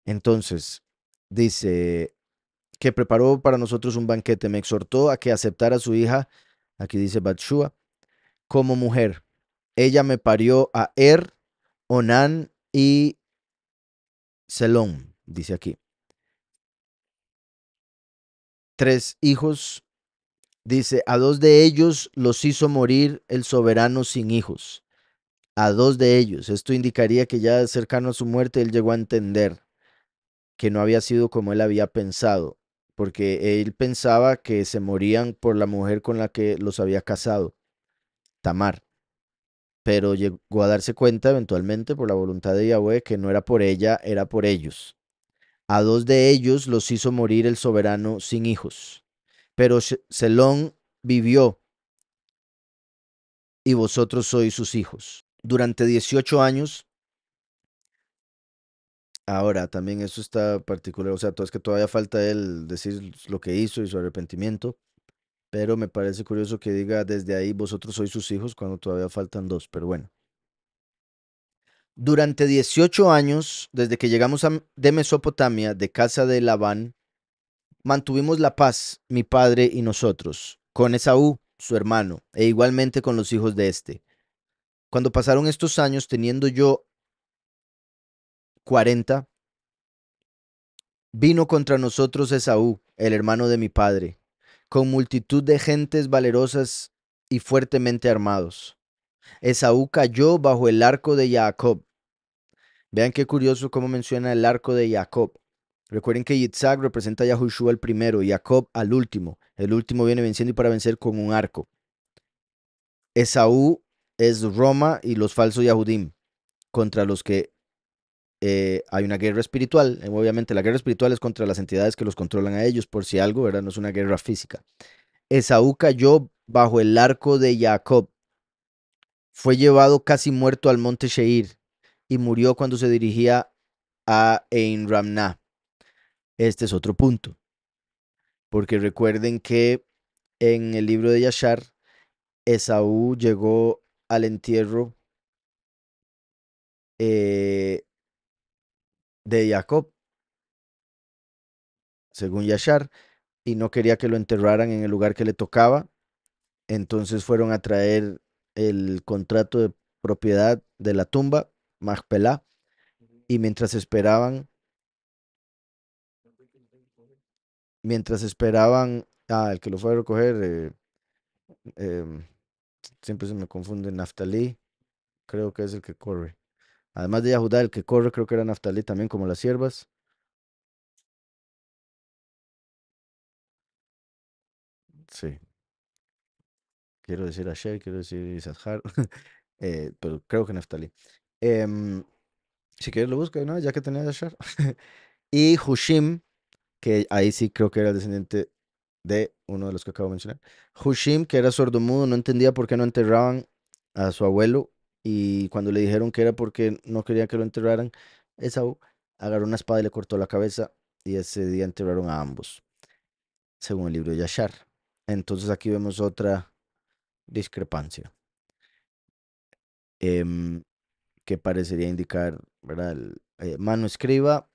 Speaker 1: Entonces, dice que preparó para nosotros un banquete, me exhortó a que aceptara a su hija, aquí dice Batshua, como mujer. Ella me parió a Onán y Selón, dice aquí. 3 hijos, dice, a 2 de ellos los hizo morir el soberano sin hijos. A 2 de ellos. Esto indicaría que ya cercano a su muerte él llegó a entender que no había sido como él había pensado, porque él pensaba que se morían por la mujer con la que los había casado, Tamar, pero llegó a darse cuenta eventualmente por la voluntad de Yahweh que no era por ella, era por ellos. A 2 de ellos los hizo morir el soberano sin hijos, pero Selón vivió y vosotros sois sus hijos. Durante 18 años, ahora también eso está particular, o sea, es que todavía falta él decir lo que hizo y su arrepentimiento, pero me parece curioso que diga desde ahí vosotros sois sus hijos cuando todavía faltan 2, pero bueno. Durante 18 años, desde que llegamos de Mesopotamia, de casa de Labán, mantuvimos la paz, mi padre y nosotros, con Esaú, su hermano, e igualmente con los hijos de éste. Cuando pasaron estos años, teniendo yo 40, vino contra nosotros Esaú, el hermano de mi padre, con multitud de gentes valerosas y fuertemente armados. Esaú cayó bajo el arco de Jacob. Vean qué curioso cómo menciona el arco de Jacob. Recuerden que Yitzhak representa a Yahushua el primero y Jacob al último. El último viene venciendo y para vencer con un arco. Esaú es Roma y los falsos Yahudim, contra los que hay una guerra espiritual. Obviamente la guerra espiritual es contra las entidades que los controlan a ellos, por si algo, ¿verdad? No es una guerra física. Esaú cayó bajo el arco de Jacob. Fue llevado casi muerto al monte Sheir y murió cuando se dirigía a Ein Ramna. Este es otro punto, porque recuerden que en el libro de Yashar, Esaú llegó al entierro eh, de Jacob, según Yashar, y no quería que lo enterraran en el lugar que le tocaba. Entonces fueron a traer el contrato de propiedad de la tumba, Machpelah, y mientras esperaban, el que lo fue a recoger, em, siempre se me confunde, Naftalí, creo que es el que corre. Además de Yahudá, el que corre creo que era Naftalí también, como las siervas. Sí, quiero decir Asher, quiero decir Isahar, pero creo que Naftalí. Em, si quieres lo busca, ¿no? Ya que tenía Asher. Y Hushim, que ahí sí creo que era el descendiente de uno de los que acabo de mencionar. Hushim, que era sordomudo, no entendía por qué no enterraban a su abuelo y cuando le dijeron que era porque no querían que lo enterraran, Esaú agarró una espada y le cortó la cabeza y ese día enterraron a ambos, según el libro de Yashar. Entonces aquí vemos otra discrepancia. Em, que parecería indicar, ¿verdad? Mano escriba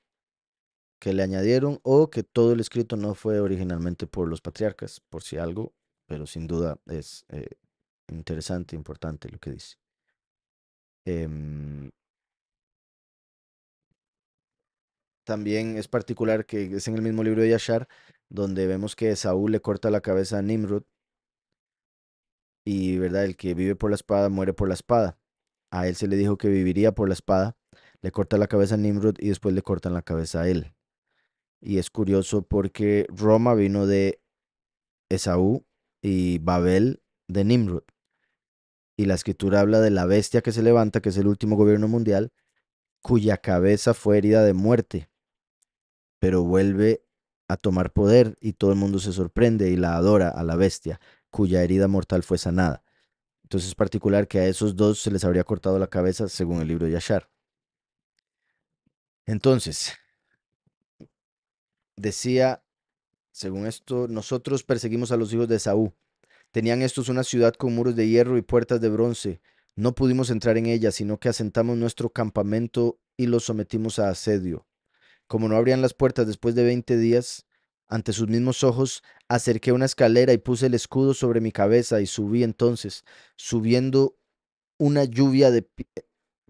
Speaker 1: que le añadieron o que todo el escrito no fue originalmente por los patriarcas, por si algo, pero sin duda es interesante, importante lo que dice. Em, También es particular que es en el mismo libro de Yashar, donde vemos que Saúl le corta la cabeza a Nimrod y, ¿verdad? El que vive por la espada muere por la espada. A él se le dijo que viviría por la espada, le corta la cabeza a Nimrod y después le cortan la cabeza a él. Y es curioso porque Roma vino de Esaú y Babel de Nimrod. Y la escritura habla de la bestia que se levanta, que es el último gobierno mundial, cuya cabeza fue herida de muerte, pero vuelve a tomar poder y todo el mundo se sorprende y la adora a la bestia, cuya herida mortal fue sanada. Entonces es particular que a esos dos se les habría cortado la cabeza según el libro de Yashar. Entonces, decía, según esto, nosotros perseguimos a los hijos de Esaú. Tenían estos una ciudad con muros de hierro y puertas de bronce. No pudimos entrar en ella, sino que asentamos nuestro campamento y los sometimos a asedio. Como no abrían las puertas después de 20 días, ante sus mismos ojos, acerqué una escalera y puse el escudo sobre mi cabeza y subí entonces, subiendo una lluvia de,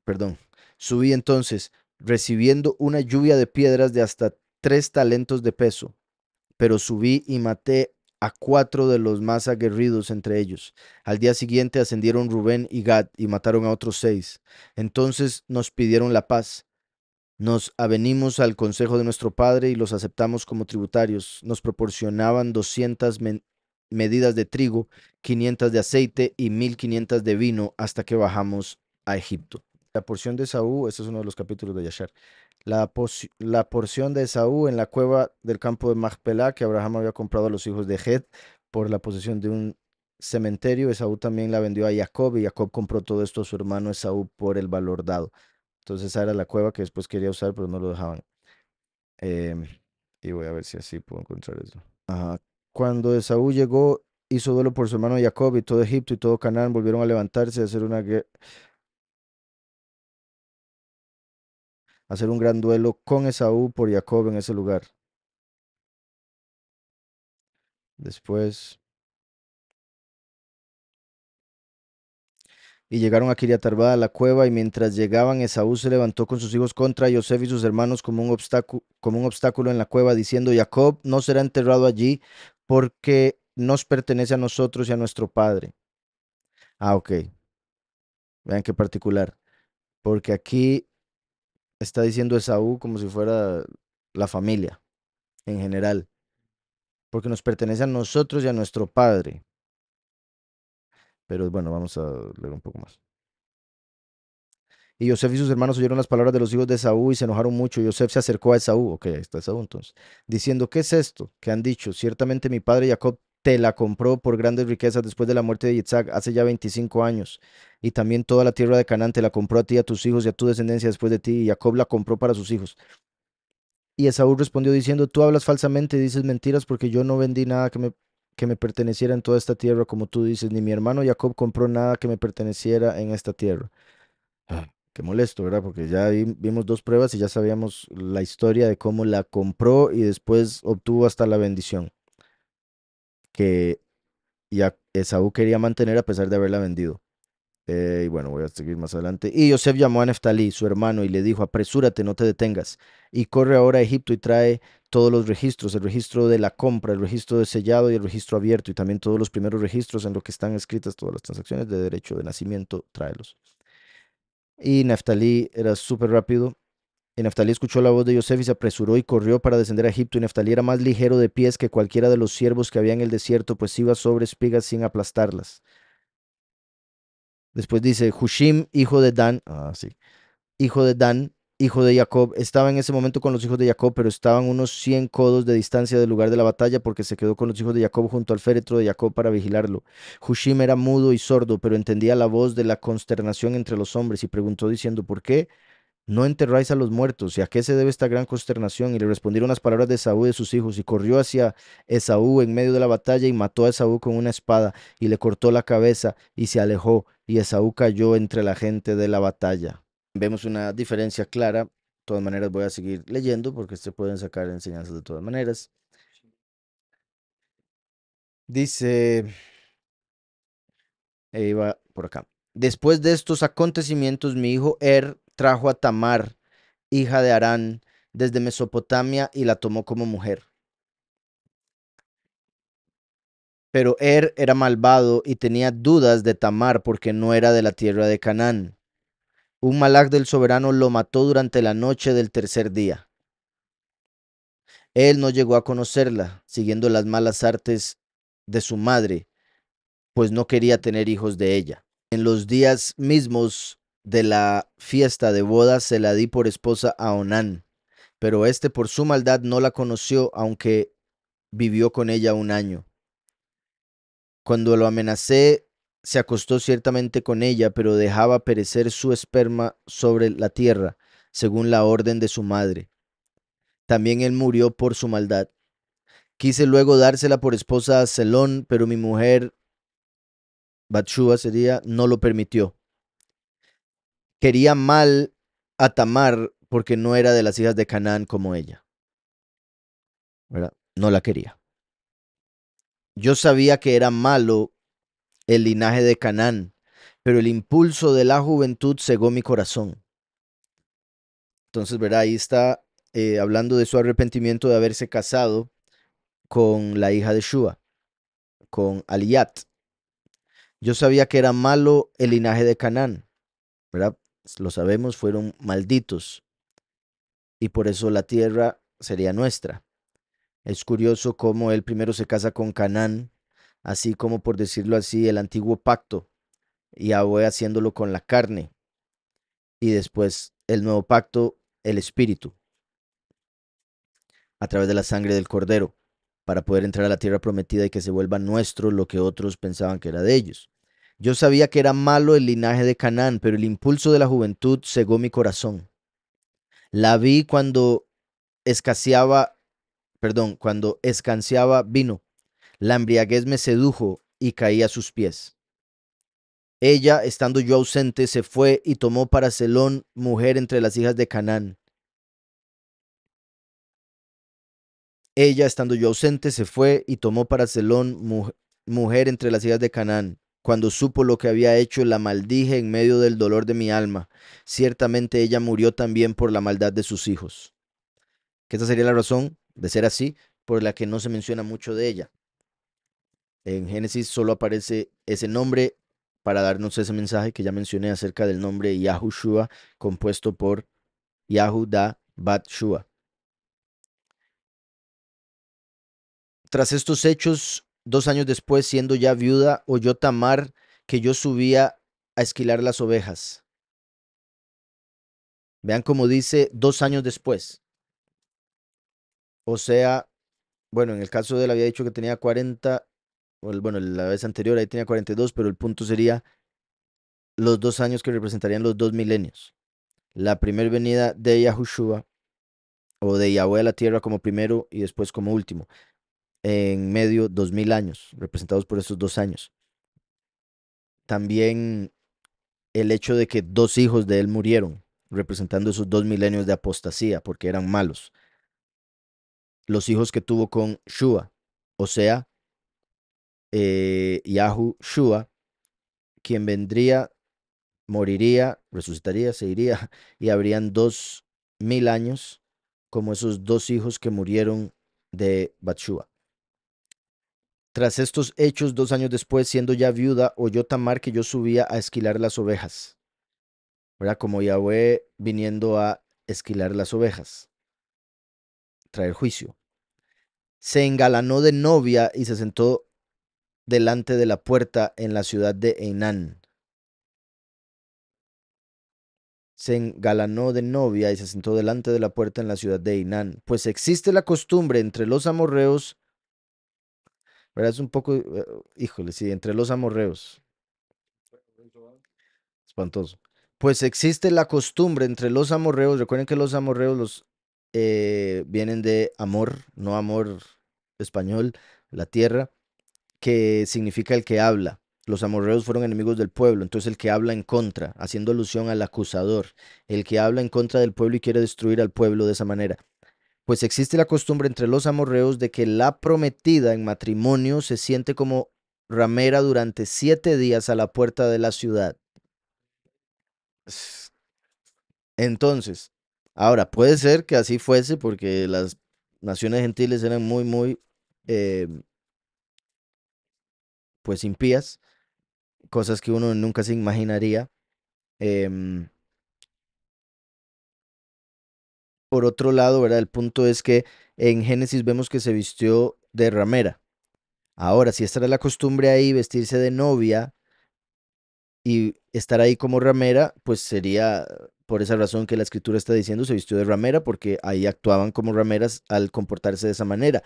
Speaker 1: perdón, subí entonces, recibiendo una lluvia de piedras de hasta 3 talentos de peso, pero subí y maté a 4 de los más aguerridos entre ellos. Al día siguiente ascendieron Rubén y Gad y mataron a otros 6. Entonces nos pidieron la paz. Nos avenimos al consejo de nuestro padre y los aceptamos como tributarios. Nos proporcionaban 200 medidas de trigo, 500 de aceite y 1500 de vino hasta que bajamos a Egipto. La porción de Esaú, este es uno de los capítulos de Yashar. La porción de Esaú en la cueva del campo de Macpelá, que Abraham había comprado a los hijos de Het por la posesión de un cementerio. Esaú también la vendió a Jacob y Jacob compró todo esto a su hermano Esaú por el valor dado. Entonces esa era la cueva que después quería usar, pero no lo dejaban. Em, y voy a ver si así puedo encontrar eso. Ajá. Cuando Esaú llegó, hizo duelo por su hermano Jacob y todo Egipto y todo Canaán volvieron a levantarse y hacer un gran duelo con Esaú por Jacob en ese lugar. Después, y llegaron a Kiriat Arba, a la cueva, y mientras llegaban, Esaú se levantó con sus hijos contra Joseph y sus hermanos como un obstáculo en la cueva, diciendo, Jacob no será enterrado allí porque nos pertenece a nosotros y a nuestro padre. Ah, ok. Vean qué particular. Porque aquí está diciendo Esaú como si fuera la familia en general. Porque nos pertenece a nosotros y a nuestro padre. Pero bueno, vamos a leer un poco más. Y Joseph y sus hermanos oyeron las palabras de los hijos de Esaú y se enojaron mucho. Y Joseph se acercó a Esaú, ok, ahí está Esaú entonces, diciendo, ¿qué es esto que han dicho? Ciertamente mi padre Jacob te la compró por grandes riquezas después de la muerte de Isaac hace ya 25 años. Y también toda la tierra de Canaán te la compró a ti, a tus hijos y a tu descendencia después de ti. Y Jacob la compró para sus hijos. Y Esaú respondió diciendo, tú hablas falsamente y dices mentiras porque yo no vendí nada que me perteneciera en toda esta tierra como tú dices, ni mi hermano Jacob compró nada que me perteneciera en esta tierra. Qué molesto, ¿verdad? Porque ya vimos 2 pruebas y ya sabíamos la historia de cómo la compró y después obtuvo hasta la bendición que ya Esaú quería mantener a pesar de haberla vendido. Y bueno, voy a seguir más adelante. Y Joseph llamó a Neftalí, su hermano, y le dijo, apresúrate, no te detengas, y corre ahora a Egipto y trae todos los registros, el registro de la compra, el registro de sellado y el registro abierto, y también todos los primeros registros en los que están escritas todas las transacciones de derecho de nacimiento, tráelos. Y Neftalí era súper rápido. Y Neftalí escuchó la voz de Yosef y se apresuró y corrió para descender a Egipto. Y Neftalí era más ligero de pies que cualquiera de los siervos que había en el desierto, pues iba sobre espigas sin aplastarlas. Después dice, Hushim, hijo de Dan, sí, hijo de Dan, hijo de Jacob, estaba en ese momento con los hijos de Jacob, pero estaban unos 100 codos de distancia del lugar de la batalla porque se quedó con los hijos de Jacob junto al féretro de Jacob para vigilarlo. Hushim era mudo y sordo, pero entendía la voz de la consternación entre los hombres y preguntó diciendo, ¿por qué no enterráis a los muertos? ¿Y a qué se debe esta gran consternación? Y le respondieron las palabras de Esaú y de sus hijos, y corrió hacia Esaú en medio de la batalla y mató a Esaú con una espada, y le cortó la cabeza, y se alejó, y Esaú cayó entre la gente de la batalla. vemos una diferencia clara. De todas maneras voy a seguir leyendo porque se pueden sacar enseñanzas de todas maneras. Dice, iba por acá. Después de estos acontecimientos, mi hijo trajo a Tamar, hija de Harán, desde Mesopotamia y la tomó como mujer. Pero era malvado y tenía dudas de Tamar porque no era de la tierra de Canaán. Un malach del soberano lo mató durante la noche del tercer día. Él no llegó a conocerla, siguiendo las malas artes de su madre, pues no quería tener hijos de ella. En los días mismos de la fiesta de bodas se la di por esposa a Onán, pero éste por su maldad no la conoció, aunque vivió con ella un año. Cuando lo amenacé, se acostó ciertamente con ella, pero dejaba perecer su esperma sobre la tierra, según la orden de su madre. También él murió por su maldad. Quise luego dársela por esposa a Selón, pero mi mujer, Batshua sería, no lo permitió. Quería mal a Tamar porque no era de las hijas de Canaán como ella, ¿verdad? No la quería. Yo sabía que era malo el linaje de Canaán, pero el impulso de la juventud cegó mi corazón. Entonces, ¿verdad? Ahí está hablando de su arrepentimiento de haberse casado con la hija de Shua, con Aliat. Yo sabía que era malo el linaje de Canaán, ¿verdad? Lo sabemos, fueron malditos y por eso la tierra sería nuestra. Es curioso cómo él primero se casa con Canaán, así como por decirlo así, el antiguo pacto, y Yahweh haciéndolo con la carne, y después el nuevo pacto, el espíritu, a través de la sangre del cordero, para poder entrar a la tierra prometida y que se vuelva nuestro lo que otros pensaban que era de ellos. Yo sabía que era malo el linaje de Canaán, pero el impulso de la juventud cegó mi corazón. La vi cuando escaseaba, cuando escanciaba vino. La embriaguez me sedujo y caí a sus pies. Ella, estando yo ausente, se fue y tomó para Selón mujer entre las hijas de Canaán. Ella, estando yo ausente, se fue y tomó para Selón mujer entre las hijas de Canaán. Cuando supo lo que había hecho, la maldije en medio del dolor de mi alma. Ciertamente ella murió también por la maldad de sus hijos. Que esa sería la razón, de ser así, por la que no se menciona mucho de ella. En Génesis solo aparece ese nombre para darnos ese mensaje que ya mencioné acerca del nombre Yahushua, compuesto por Yahuda Bat Shua. Tras estos hechos, 2 años después, siendo ya viuda, oyó Tamar que yo subía a esquilar las ovejas. Vean cómo dice 2 años después. O sea, bueno, en el caso de él había dicho que tenía 40, bueno, la vez anterior ahí tenía 42, pero el punto sería los 2 años que representarían los 2 milenios. La primera venida de Yahushua o de Yahweh a la tierra como primero y después como último. En medio, 2000 años, representados por esos 2 años. También el hecho de que 2 hijos de él murieron, representando esos 2 milenios de apostasía, porque eran malos. Los hijos que tuvo con Shua, o sea, Yahushua, quien vendría, moriría, resucitaría, se iría, y habrían 2000 años como esos 2 hijos que murieron de Batshua. Tras estos hechos, 2 años después, siendo ya viuda, oyó Tamar que yo subía a esquilar las ovejas, ¿verdad? Como Yahweh viniendo a esquilar las ovejas, traer juicio. Se engalanó de novia y se sentó delante de la puerta en la ciudad de Einán. Se engalanó de novia y se sentó delante de la puerta en la ciudad de Einán. Pues existe la costumbre entre los amorreos, ¿verdad? Es un poco, híjole, sí, entre los amorreos. Espantoso. Pues existe la costumbre entre los amorreos, recuerden que los amorreos vienen de amor, no amor español, la tierra, que significa el que habla. los amorreos fueron enemigos del pueblo, entonces el que habla en contra, haciendo alusión al acusador, el que habla en contra del pueblo y quiere destruir al pueblo de esa manera. Pues existe la costumbre entre los amorreos de que la prometida en matrimonio se siente como ramera durante 7 días a la puerta de la ciudad. Entonces, ahora puede ser que así fuese porque las naciones gentiles eran muy, muy, eh, pues impías, cosas que uno nunca se imaginaría. Em, por otro lado, ¿verdad? El punto es que en Génesis vemos que se vistió de ramera. Ahora, si esta era la costumbre ahí, vestirse de novia y estar ahí como ramera, pues sería por esa razón que la escritura está diciendo se vistió de ramera, porque ahí actuaban como rameras al comportarse de esa manera.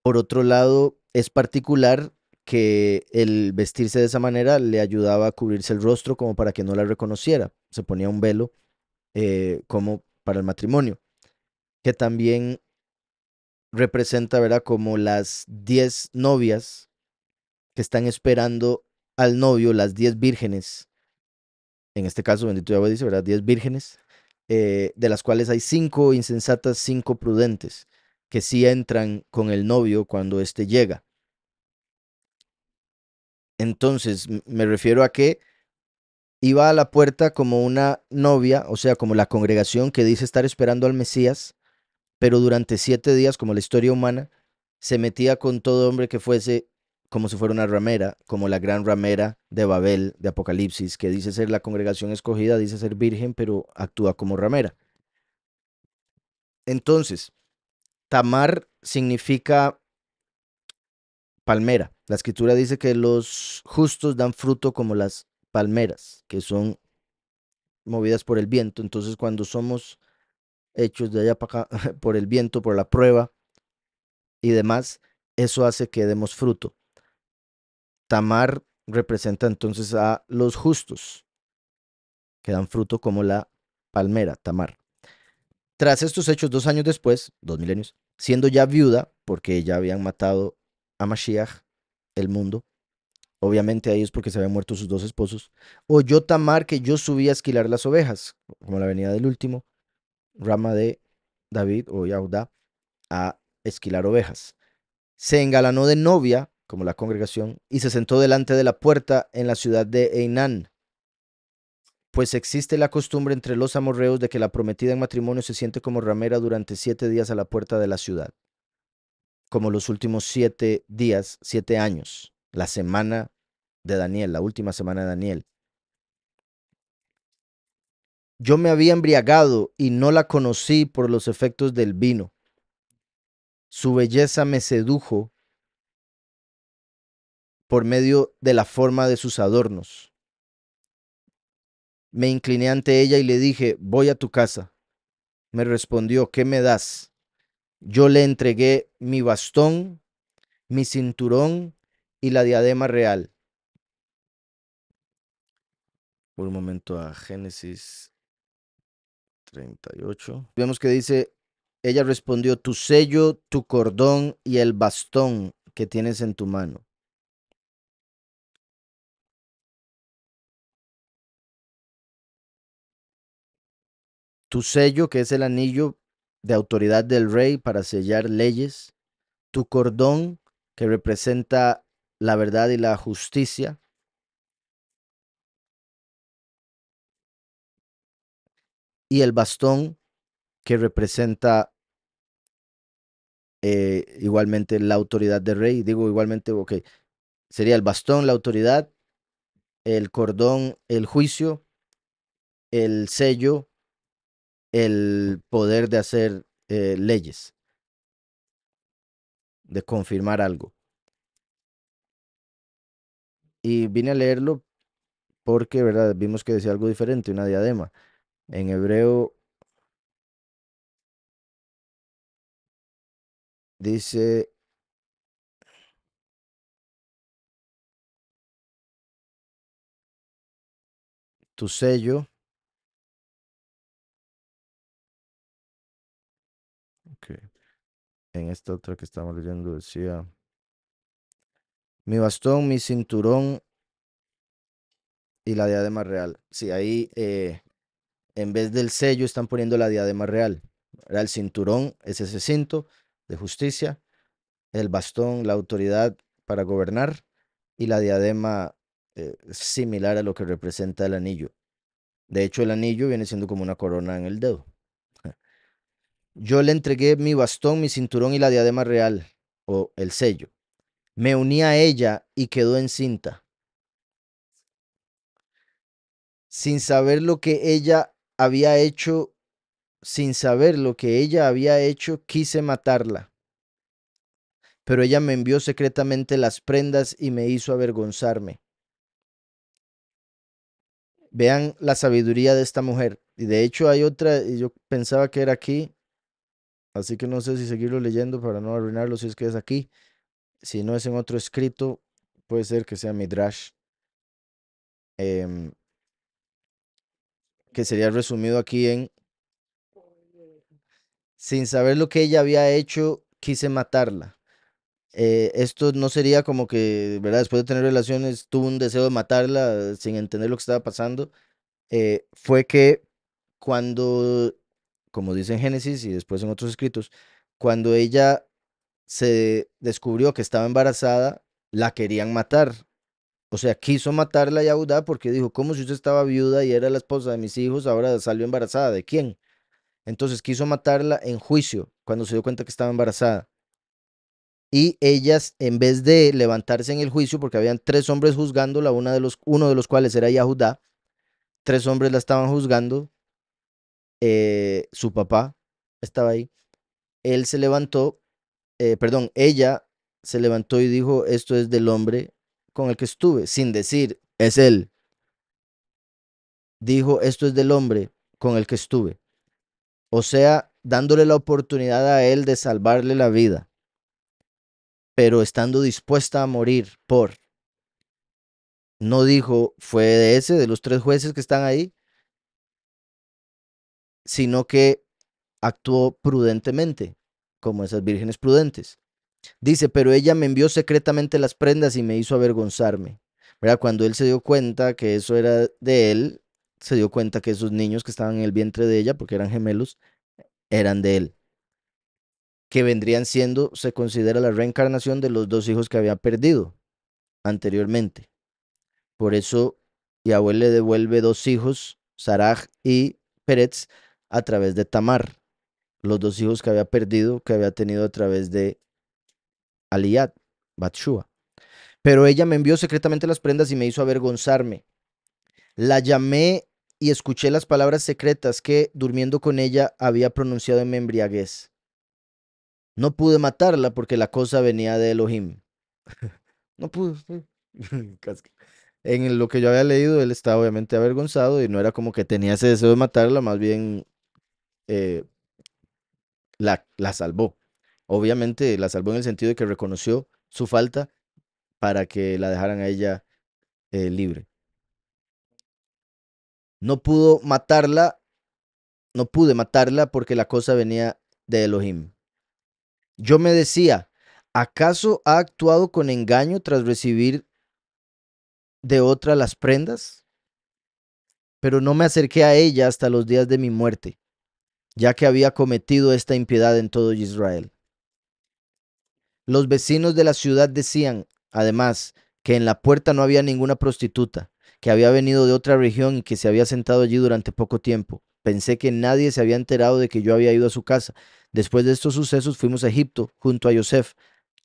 Speaker 1: Por otro lado, es particular que el vestirse de esa manera le ayudaba a cubrirse el rostro como para que no la reconociera. Se ponía un velo como para el matrimonio, que también representa, ¿verdad? Como las 10 novias que están esperando al novio, las 10 vírgenes, en este caso, bendito Yahweh dice, ¿verdad? 10 vírgenes, de las cuales hay 5 insensatas, 5 prudentes, que sí entran con el novio cuando éste llega. Entonces, me refiero a que iba a la puerta como una novia, o sea, como la congregación que dice estar esperando al Mesías, pero durante 7 días, como la historia humana, se metía con todo hombre que fuese como si fuera una ramera, como la gran ramera de Babel, de Apocalipsis, que dice ser la congregación escogida, dice ser virgen, pero actúa como ramera. Entonces, Tamar significa palmera. La escritura dice que los justos dan fruto como las palmeras, que son movidas por el viento. Entonces, cuando somos hechos de allá para acá por el viento, por la prueba y demás, eso hace que demos fruto. Tamar representa entonces a los justos, que dan fruto como la palmera, Tamar. Tras estos hechos, 2 años después, 2 milenios, siendo ya viuda, porque ya habían matado a Mashiach, el mundo, obviamente ahí es porque se habían muerto sus 2 esposos, oyó Tamar que yo subía a esquilar las ovejas, como la venida del último, rama de David o Yahudá, a esquilar ovejas. Se engalanó de novia, como la congregación, y se sentó delante de la puerta en la ciudad de Einán, pues existe la costumbre entre los amorreos de que la prometida en matrimonio se siente como ramera durante 7 días a la puerta de la ciudad, como los últimos 7 días, 7 años, la semana de Daniel, la última semana de Daniel. Yo me había embriagado y no la conocí por los efectos del vino. Su belleza me sedujo por medio de la forma de sus adornos. Me incliné ante ella y le dije, voy a tu casa. Me respondió, ¿qué me das? Yo le entregué mi bastón, mi cinturón y la diadema real. Por un momento a Génesis 38. Vemos que dice, ella respondió, tu sello, tu cordón y el bastón que tienes en tu mano. Tu sello, que es el anillo de autoridad del rey para sellar leyes. Tu cordón, que representa la verdad y la justicia. Y el bastón, que representa igualmente la autoridad del rey. Digo igualmente, ok, sería el bastón, la autoridad, el cordón, el juicio, el sello, el poder de hacer leyes, de confirmar algo. Y vine a leerlo porque, ¿verdad? Vimos que decía algo diferente, una diadema. En hebreo dice tu sello. Ok. En esta otra que estamos leyendo decía Mi bastón, mi cinturón y la diadema real. Sí, ahí en vez del sello están poniendo la diadema real. ¿Verdad? El cinturón es ese cinto de justicia, el bastón, la autoridad para gobernar y la diadema es similar a lo que representa el anillo. De hecho, el anillo viene siendo como una corona en el dedo. Yo le entregué mi bastón, mi cinturón y la diadema real, o el sello. Me uní a ella y quedó encinta. Sin saber lo que ella había hecho, sin saber lo que ella había hecho, quise matarla. Pero ella me envió secretamente las prendas y me hizo avergonzarme. Vean la sabiduría de esta mujer. Y de hecho hay otra, y yo pensaba que era aquí, así que no sé si seguirlo leyendo para no arruinarlo si es que es aquí. Si no es en otro escrito, puede ser que sea Midrash, em, que sería resumido aquí en, sin saber lo que ella había hecho, quise matarla. Esto no sería como que, ¿verdad? Después de tener relaciones, tuvo un deseo de matarla sin entender lo que estaba pasando. Fue que cuando, como dice en Génesis y después en otros escritos, cuando ella se descubrió que estaba embarazada, la querían matar. O sea, quiso matarla a Yahudá porque dijo, ¿cómo si usted estaba viuda y era la esposa de mis hijos, ahora salió embarazada? ¿De quién? Entonces quiso matarla en juicio cuando se dio cuenta que estaba embarazada. Y ellas, en vez de levantarse en el juicio, porque habían tres hombres juzgándola, uno de los cuales era Yahudá, tres hombres la estaban juzgando, su papá estaba ahí, él se levantó, perdón, ella se levantó y dijo, esto es del hombre con el que estuve, sin decir, es él. Dijo, esto es del hombre con el que estuve. O sea, dándole la oportunidad a él de salvarle la vida, pero estando dispuesta a morir por. No dijo, fue de ese, de los tres jueces que están ahí, sino que actuó prudentemente, como esas vírgenes prudentes. Dice, pero ella me envió secretamente las prendas y me hizo avergonzarme. ¿Verdad? Cuando él se dio cuenta que eso era de él, se dio cuenta que esos niños que estaban en el vientre de ella, porque eran gemelos, eran de él, que vendrían siendo, se considera la reencarnación de los dos hijos que había perdido anteriormente. Por eso Yahweh le devuelve dos hijos, Saraj y Pérez, a través de Tamar, los dos hijos que había perdido, que había tenido a través de Aliat, Batshua. Pero ella me envió secretamente las prendas y me hizo avergonzarme. La llamé y escuché las palabras secretas que, durmiendo con ella, había pronunciado en mi embriaguez. No pude matarla porque la cosa venía de Elohim. No pude. Casca. En lo que yo había leído, él estaba obviamente avergonzado y no era como que tenía ese deseo de matarla, más bien eh, la salvó. Obviamente la salvó en el sentido de que reconoció su falta para que la dejaran a ella libre. No pudo matarla, no pude matarla porque la cosa venía de Elohim. Yo me decía, ¿acaso ha actuado con engaño tras recibir de otra las prendas? Pero no me acerqué a ella hasta los días de mi muerte, ya que había cometido esta impiedad en todo Israel. Los vecinos de la ciudad decían, además, que en la puerta no había ninguna prostituta, que había venido de otra región y que se había sentado allí durante poco tiempo. Pensé que nadie se había enterado de que yo había ido a su casa. Después de estos sucesos fuimos a Egipto junto a Yosef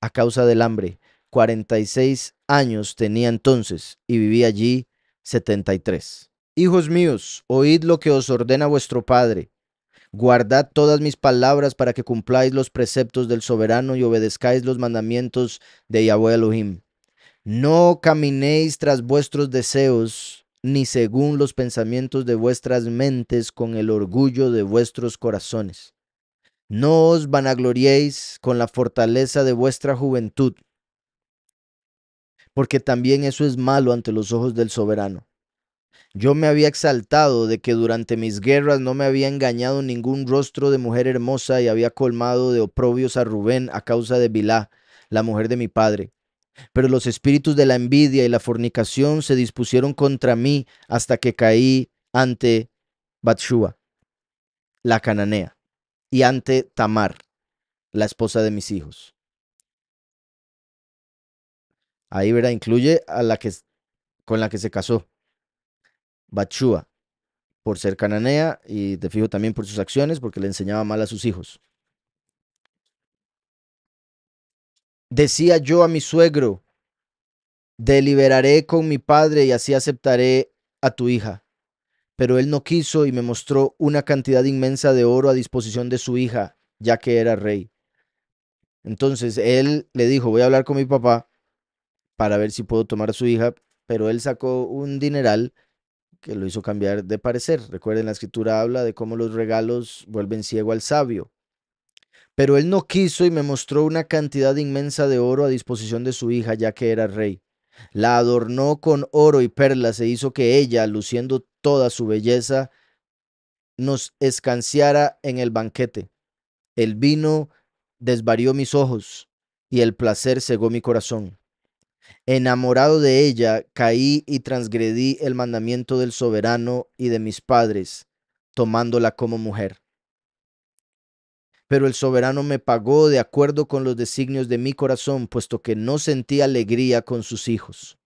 Speaker 1: a causa del hambre. 46 años tenía entonces y vivía allí 73. Hijos míos, oíd lo que os ordena vuestro padre. Guardad todas mis palabras para que cumpláis los preceptos del soberano y obedezcáis los mandamientos de Yahweh Elohim. No caminéis tras vuestros deseos, ni según los pensamientos de vuestras mentes con el orgullo de vuestros corazones. No os vanagloriéis con la fortaleza de vuestra juventud, porque también eso es malo ante los ojos del soberano. Yo me había exaltado de que durante mis guerras no me había engañado ningún rostro de mujer hermosa y había colmado de oprobios a Rubén a causa de Bilá, la mujer de mi padre. Pero los espíritus de la envidia y la fornicación se dispusieron contra mí hasta que caí ante Batshua, la cananea, y ante Tamar, la esposa de mis hijos. Ahí, verá, incluye a la que con la que se casó, Batshua, por ser cananea y te fijo también por sus acciones, porque le enseñaba mal a sus hijos. Decía yo a mi suegro, deliberaré con mi padre y así aceptaré a tu hija. Pero él no quiso y me mostró una cantidad inmensa de oro a disposición de su hija, ya que era rey. Entonces él le dijo, voy a hablar con mi papá para ver si puedo tomar a su hija, pero él sacó un dineral que lo hizo cambiar de parecer. Recuerden, la escritura habla de cómo los regalos vuelven ciego al sabio. Pero él no quiso y me mostró una cantidad inmensa de oro a disposición de su hija, ya que era rey. La adornó con oro y perlas e hizo que ella, luciendo toda su belleza, nos escanciara en el banquete. El vino desvarió mis ojos y el placer cegó mi corazón. Enamorado de ella, caí y transgredí el mandamiento del soberano y de mis padres, tomándola como mujer. Pero el soberano me pagó de acuerdo con los designios de mi corazón, puesto que no sentí alegría con sus hijos.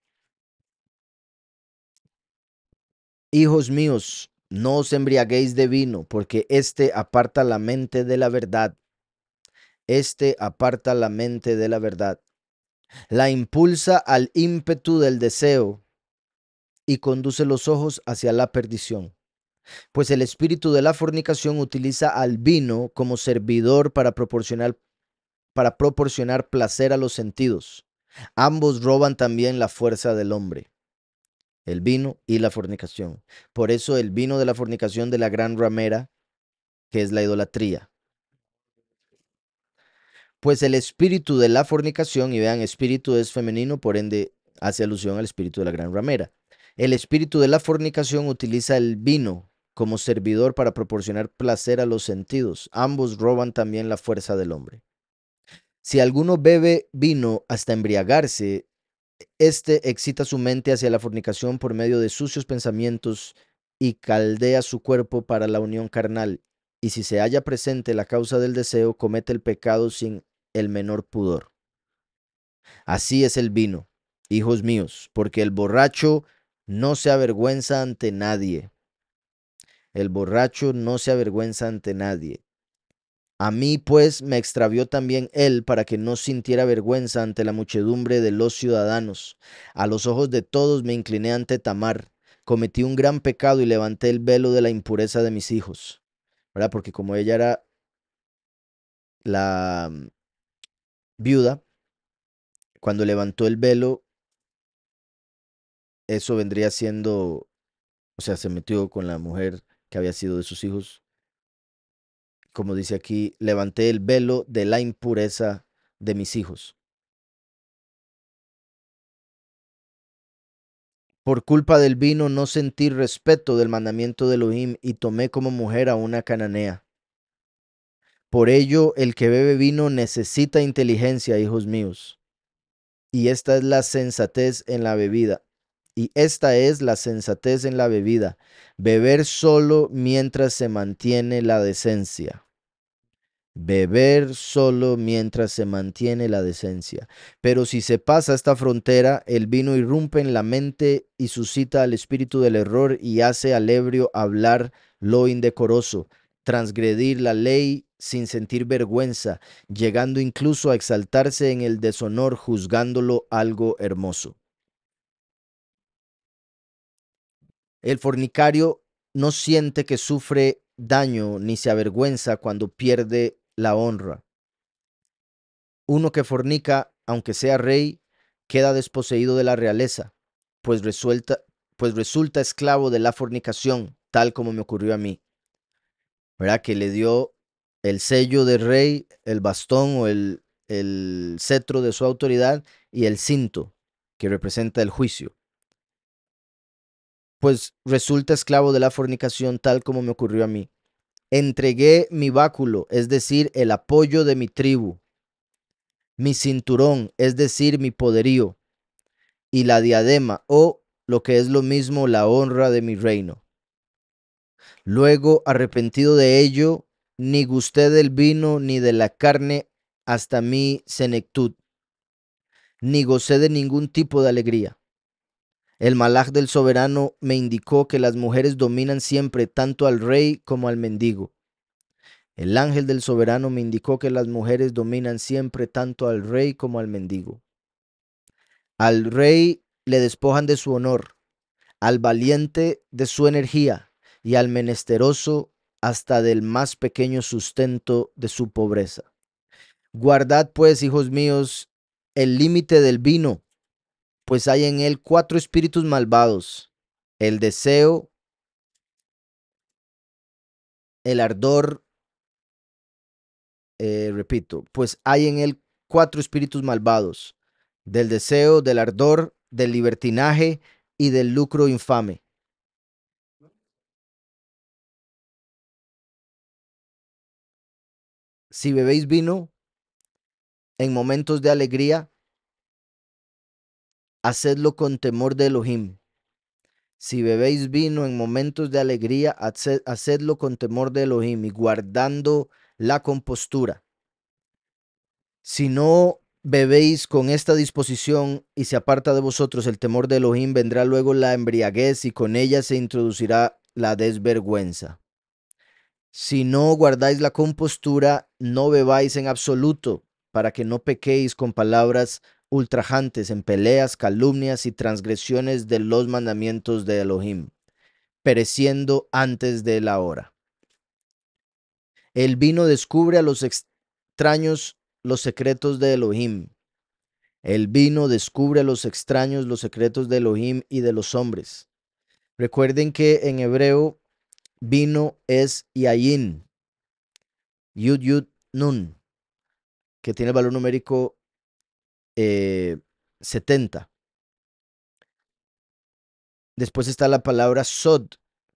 Speaker 1: Hijos míos, no os embriaguéis de vino, porque éste aparta la mente de la verdad. Este aparta la mente de la verdad. La impulsa al ímpetu del deseo y conduce los ojos hacia la perdición. Pues el espíritu de la fornicación utiliza al vino como servidor para proporcionar placer a los sentidos. Ambos roban también la fuerza del hombre, el vino y la fornicación. Por eso el vino de la fornicación de la gran ramera, que es la idolatría. Pues el espíritu de la fornicación, y vean, espíritu es femenino, por ende hace alusión al espíritu de la gran ramera. El espíritu de la fornicación utiliza el vino como servidor para proporcionar placer a los sentidos. Ambos roban también la fuerza del hombre. Si alguno bebe vino hasta embriagarse, este excita su mente hacia la fornicación por medio de sucios pensamientos y caldea su cuerpo para la unión carnal. Y si se halla presente la causa del deseo, comete el pecado sin el menor pudor. Así es el vino, hijos míos, porque el borracho no se avergüenza ante nadie. El borracho no se avergüenza ante nadie. A mí, pues, me extravió también él para que no sintiera vergüenza ante la muchedumbre de los ciudadanos. A los ojos de todos me incliné ante Tamar. Cometí un gran pecado y levanté el velo de la impureza de mis hijos. ¿Verdad? Porque como ella era la viuda, cuando levantó el velo, eso vendría siendo, o sea, se metió con la mujer que había sido de sus hijos. Como dice aquí, levanté el velo de la impureza de mis hijos. Por culpa del vino no sentí respeto del mandamiento de Elohim y tomé como mujer a una cananea. Por ello, el que bebe vino necesita inteligencia, hijos míos. Y esta es la sensatez en la bebida. Y esta es la sensatez en la bebida. Beber solo mientras se mantiene la decencia. Beber solo mientras se mantiene la decencia. Pero si se pasa esta frontera, el vino irrumpe en la mente y suscita al espíritu del error y hace al ebrio hablar lo indecoroso, transgredir la ley sin sentir vergüenza, llegando incluso a exaltarse en el deshonor, juzgándolo algo hermoso. El fornicario no siente que sufre daño ni se avergüenza cuando pierde la honra. Uno que fornica, aunque sea rey, queda desposeído de la realeza, pues resulta esclavo de la fornicación, tal como me ocurrió a mí. ¿Verdad? Que le dio el sello de rey, el bastón o el cetro de su autoridad y el cinto, que representa el juicio. Pues resulta esclavo de la fornicación, tal como me ocurrió a mí. Entregué mi báculo, es decir, el apoyo de mi tribu, mi cinturón, es decir, mi poderío, y la diadema, o lo que es lo mismo, la honra de mi reino. Luego, arrepentido de ello, ni gusté del vino ni de la carne hasta mi senectud, ni gocé de ningún tipo de alegría. El malaj del soberano me indicó que las mujeres dominan siempre tanto al rey como al mendigo. El ángel del soberano me indicó que las mujeres dominan siempre tanto al rey como al mendigo. Al rey le despojan de su honor, al valiente de su energía y al menesteroso hasta del más pequeño sustento de su pobreza. Guardad pues, hijos míos, el límite del vino, pues hay en él 4 espíritus malvados: el deseo, el ardor, repito, pues hay en él 4 espíritus malvados: del deseo, del ardor, del libertinaje y del lucro infame. Si bebéis vino en momentos de alegría, hacedlo con temor de Elohim. Si bebéis vino en momentos de alegría, hacedlo con temor de Elohim y guardando la compostura. Si no bebéis con esta disposición y se aparta de vosotros el temor de Elohim, vendrá luego la embriaguez y con ella se introducirá la desvergüenza. Si no guardáis la compostura, no bebáis en absoluto, para que no pequéis con palabras ultrajantes en peleas, calumnias y transgresiones de los mandamientos de Elohim, pereciendo antes de la hora. El vino descubre a los extraños los secretos de Elohim. El vino descubre a los extraños los secretos de Elohim y de los hombres. Recuerden que en hebreo vino es yayin, yud yud nun, que tiene el valor numérico 70. Después está la palabra sod,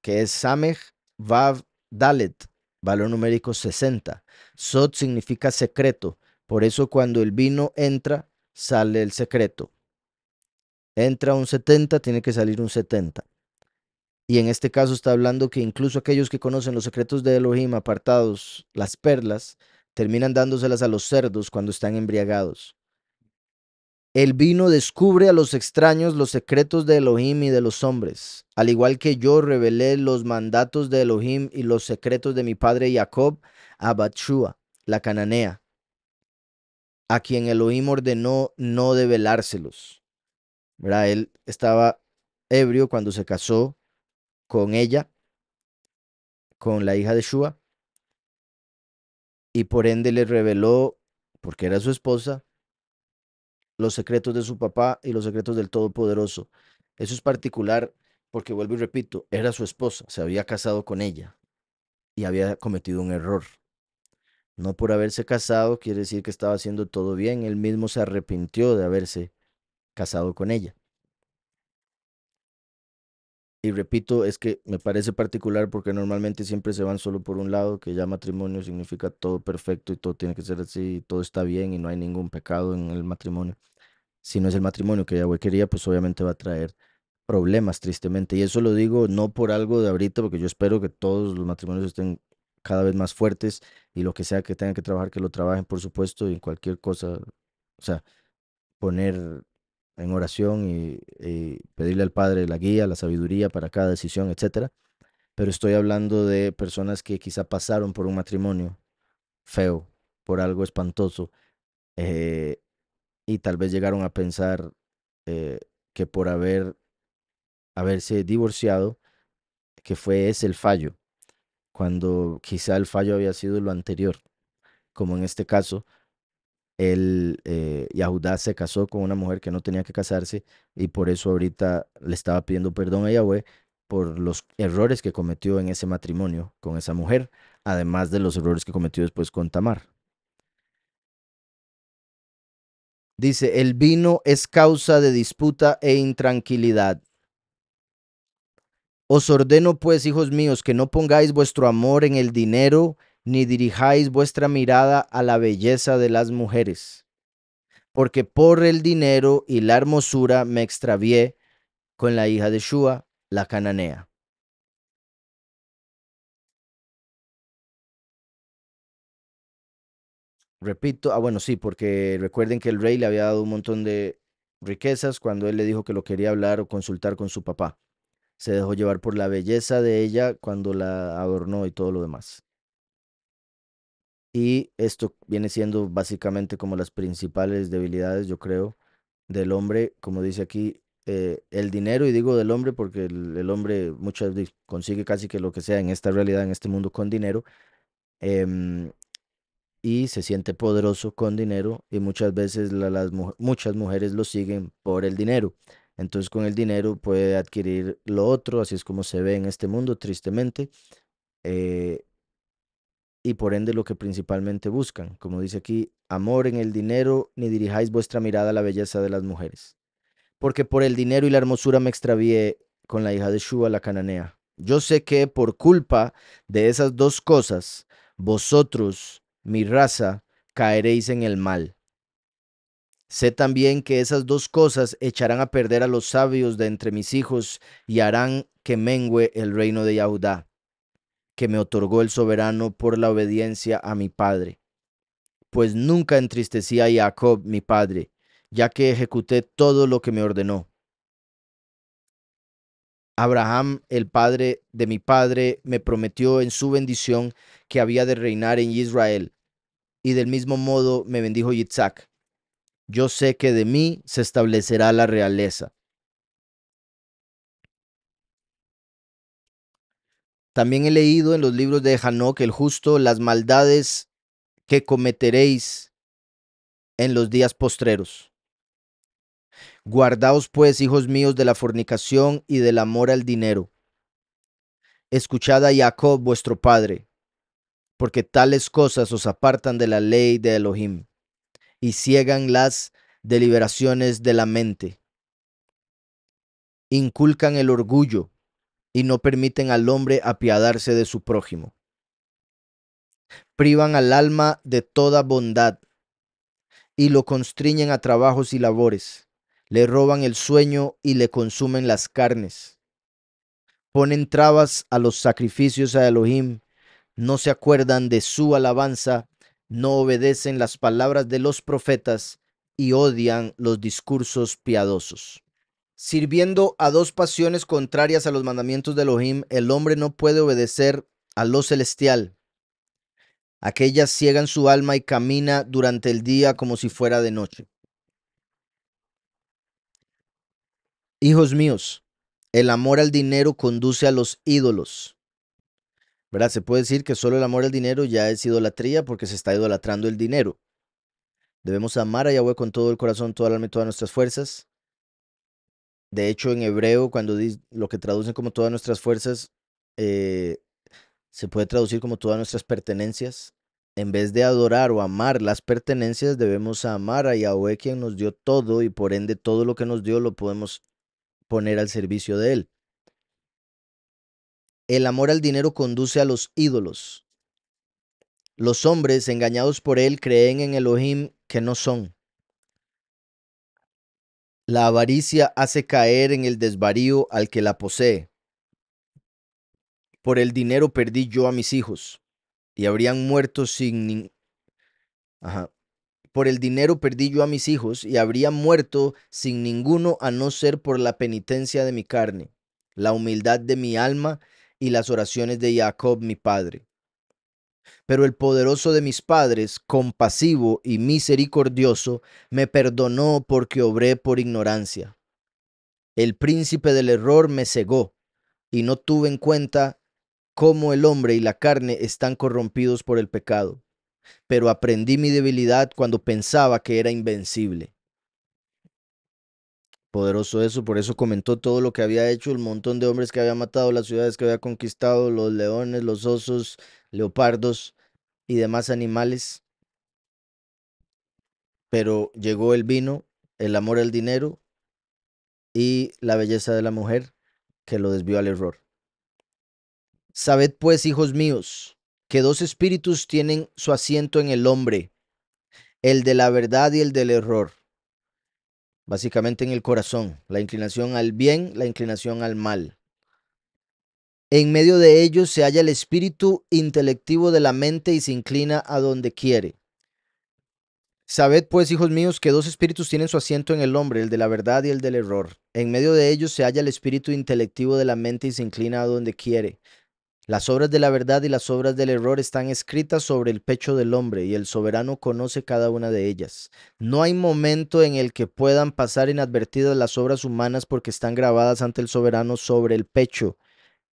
Speaker 1: que es samech vav dalet, valor numérico 60. Sod significa secreto. Por eso cuando el vino entra, sale el secreto. Entra un 70, tiene que salir un 70. Y en este caso está hablando que incluso aquellos que conocen los secretos de Elohim, apartados, las perlas, terminan dándoselas a los cerdos cuando están embriagados. El vino descubre a los extraños los secretos de Elohim y de los hombres, al igual que yo revelé los mandatos de Elohim y los secretos de mi padre Jacob a Batshua, la cananea, a quien Elohim ordenó no develárselos. ¿Verdad? Él estaba ebrio cuando se casó con ella, con la hija de Shua, y por ende le reveló, porque era su esposa, los secretos de su papá y los secretos del Todopoderoso. Eso es particular porque, vuelvo y repito, era su esposa, se había casado con ella y había cometido un error. No por haberse casado quiere decir que estaba haciendo todo bien, él mismo se arrepintió de haberse casado con ella. Y repito, es que me parece particular porque normalmente siempre se van solo por un lado, que ya matrimonio significa todo perfecto y todo tiene que ser así, todo está bien y no hay ningún pecado en el matrimonio. Si no es el matrimonio que Yahweh quería, pues obviamente va a traer problemas, tristemente. Y eso lo digo no por algo de ahorita, porque yo espero que todos los matrimonios estén cada vez más fuertes y lo que sea que tengan que trabajar, que lo trabajen, por supuesto, y en cualquier cosa, o sea, poner en oración y pedirle al Padre la guía, la sabiduría para cada decisión, etcétera. Pero estoy hablando de personas que quizá pasaron por un matrimonio feo, por algo espantoso, eh, y tal vez llegaron a pensar eh, que por haberse divorciado, que fue ese el fallo, cuando quizá el fallo había sido lo anterior, como en este caso, Yahudá se casó con una mujer que no tenía que casarse y por eso ahorita le estaba pidiendo perdón a Yahweh por los errores que cometió en ese matrimonio con esa mujer, además de los errores que cometió después con Tamar. Dice, el vino es causa de disputa e intranquilidad. Os ordeno pues, hijos míos, que no pongáis vuestro amor en el dinero, ni dirijáis vuestra mirada a la belleza de las mujeres. porque por el dinero y la hermosura me extravié con la hija de Shua, la cananea. Repito, bueno, sí, porque recuerden que el rey le había dado un montón de riquezas cuando él le dijo que lo quería hablar o consultar con su papá. Se dejó llevar por la belleza de ella cuando la adornó y todo lo demás. Y esto viene siendo básicamente como las principales debilidades, yo creo, del hombre, como dice aquí, el dinero, y digo del hombre porque el hombre muchas veces consigue casi que lo que sea en esta realidad, en este mundo con dinero, em, y se siente poderoso con dinero, y muchas veces muchas mujeres lo siguen por el dinero. Entonces con el dinero puede adquirir lo otro, así es como se ve en este mundo, tristemente. eh, y por ende lo que principalmente buscan. Como dice aquí, amor en el dinero, ni dirijáis vuestra mirada a la belleza de las mujeres. Porque por el dinero y la hermosura me extravié con la hija de Shua la cananea. Yo sé que por culpa de esas dos cosas, vosotros, mi raza, caeréis en el mal. Sé también que esas dos cosas echarán a perder a los sabios de entre mis hijos y harán que mengüe el reino de Yahudá, que me otorgó el soberano por la obediencia a mi padre. Pues nunca entristecí a Jacob, mi padre, ya que ejecuté todo lo que me ordenó. Abraham, el padre de mi padre, me prometió en su bendición que había de reinar en Israel, y del mismo modo me bendijo Yitzhak. Yo sé que de mí se establecerá la realeza. También he leído en los libros de Hanoc el justo las maldades que cometeréis en los días postreros. Guardaos pues, hijos míos, de la fornicación y del amor al dinero. Escuchad a Jacob vuestro padre, porque tales cosas os apartan de la ley de Elohim y ciegan las deliberaciones de la mente. Inculcan el orgullo y no permiten al hombre apiadarse de su prójimo. Privan al alma de toda bondad y lo constriñen a trabajos y labores. Le roban el sueño y le consumen las carnes. Ponen trabas a los sacrificios a Elohim, no se acuerdan de su alabanza, no obedecen las palabras de los profetas y odian los discursos piadosos. Sirviendo a dos pasiones contrarias a los mandamientos de Elohim, el hombre no puede obedecer a lo celestial. Aquellas ciegan su alma y camina durante el día como si fuera de noche. Hijos míos, el amor al dinero conduce a los ídolos. ¿Verdad? Se puede decir que solo el amor al dinero ya es idolatría porque se está idolatrando el dinero. Debemos amar a Yahweh con todo el corazón, toda el alma y todas nuestras fuerzas. De hecho, en hebreo, cuando lo que traducen como todas nuestras fuerzas, eh, se puede traducir como todas nuestras pertenencias. En vez de adorar o amar las pertenencias, debemos amar a Yahweh, quien nos dio todo, y por ende todo lo que nos dio lo podemos poner al servicio de Él. El amor al dinero conduce a los ídolos. Los hombres, engañados por él, creen en Elohim que no son. La avaricia hace caer en el desvarío al que la posee. Por el dinero perdí yo a mis hijos, y habrían muerto sin Ajá. Por el dinero perdí yo a mis hijos, y habrían muerto sin ninguno a no ser por la penitencia de mi carne, la humildad de mi alma y las oraciones de Jacob mi padre. Pero el poderoso de mis padres, compasivo y misericordioso, me perdonó porque obré por ignorancia. El príncipe del error me cegó, y no tuve en cuenta cómo el hombre y la carne están corrompidos por el pecado. Pero aprendí mi debilidad cuando pensaba que era invencible. Poderoso eso, por eso comentó todo lo que había hecho, el montón de hombres que había matado, las ciudades que había conquistado, los leones, los osos, leopardos y demás animales. Pero llegó el vino, el amor al dinero y la belleza de la mujer que lo desvió al error. Sabed pues, hijos míos, que dos espíritus tienen su asiento en el hombre, el de la verdad y el del error. básicamente en el corazón, la inclinación al bien, la inclinación al mal. En medio de ellos se halla el espíritu intelectivo de la mente y se inclina a donde quiere. Sabed pues, hijos míos, que dos espíritus tienen su asiento en el hombre, el de la verdad y el del error. En medio de ellos se halla el espíritu intelectivo de la mente y se inclina a donde quiere. Las obras de la verdad y las obras del error están escritas sobre el pecho del hombre, y el soberano conoce cada una de ellas. No hay momento en el que puedan pasar inadvertidas las obras humanas porque están grabadas ante el soberano sobre el pecho,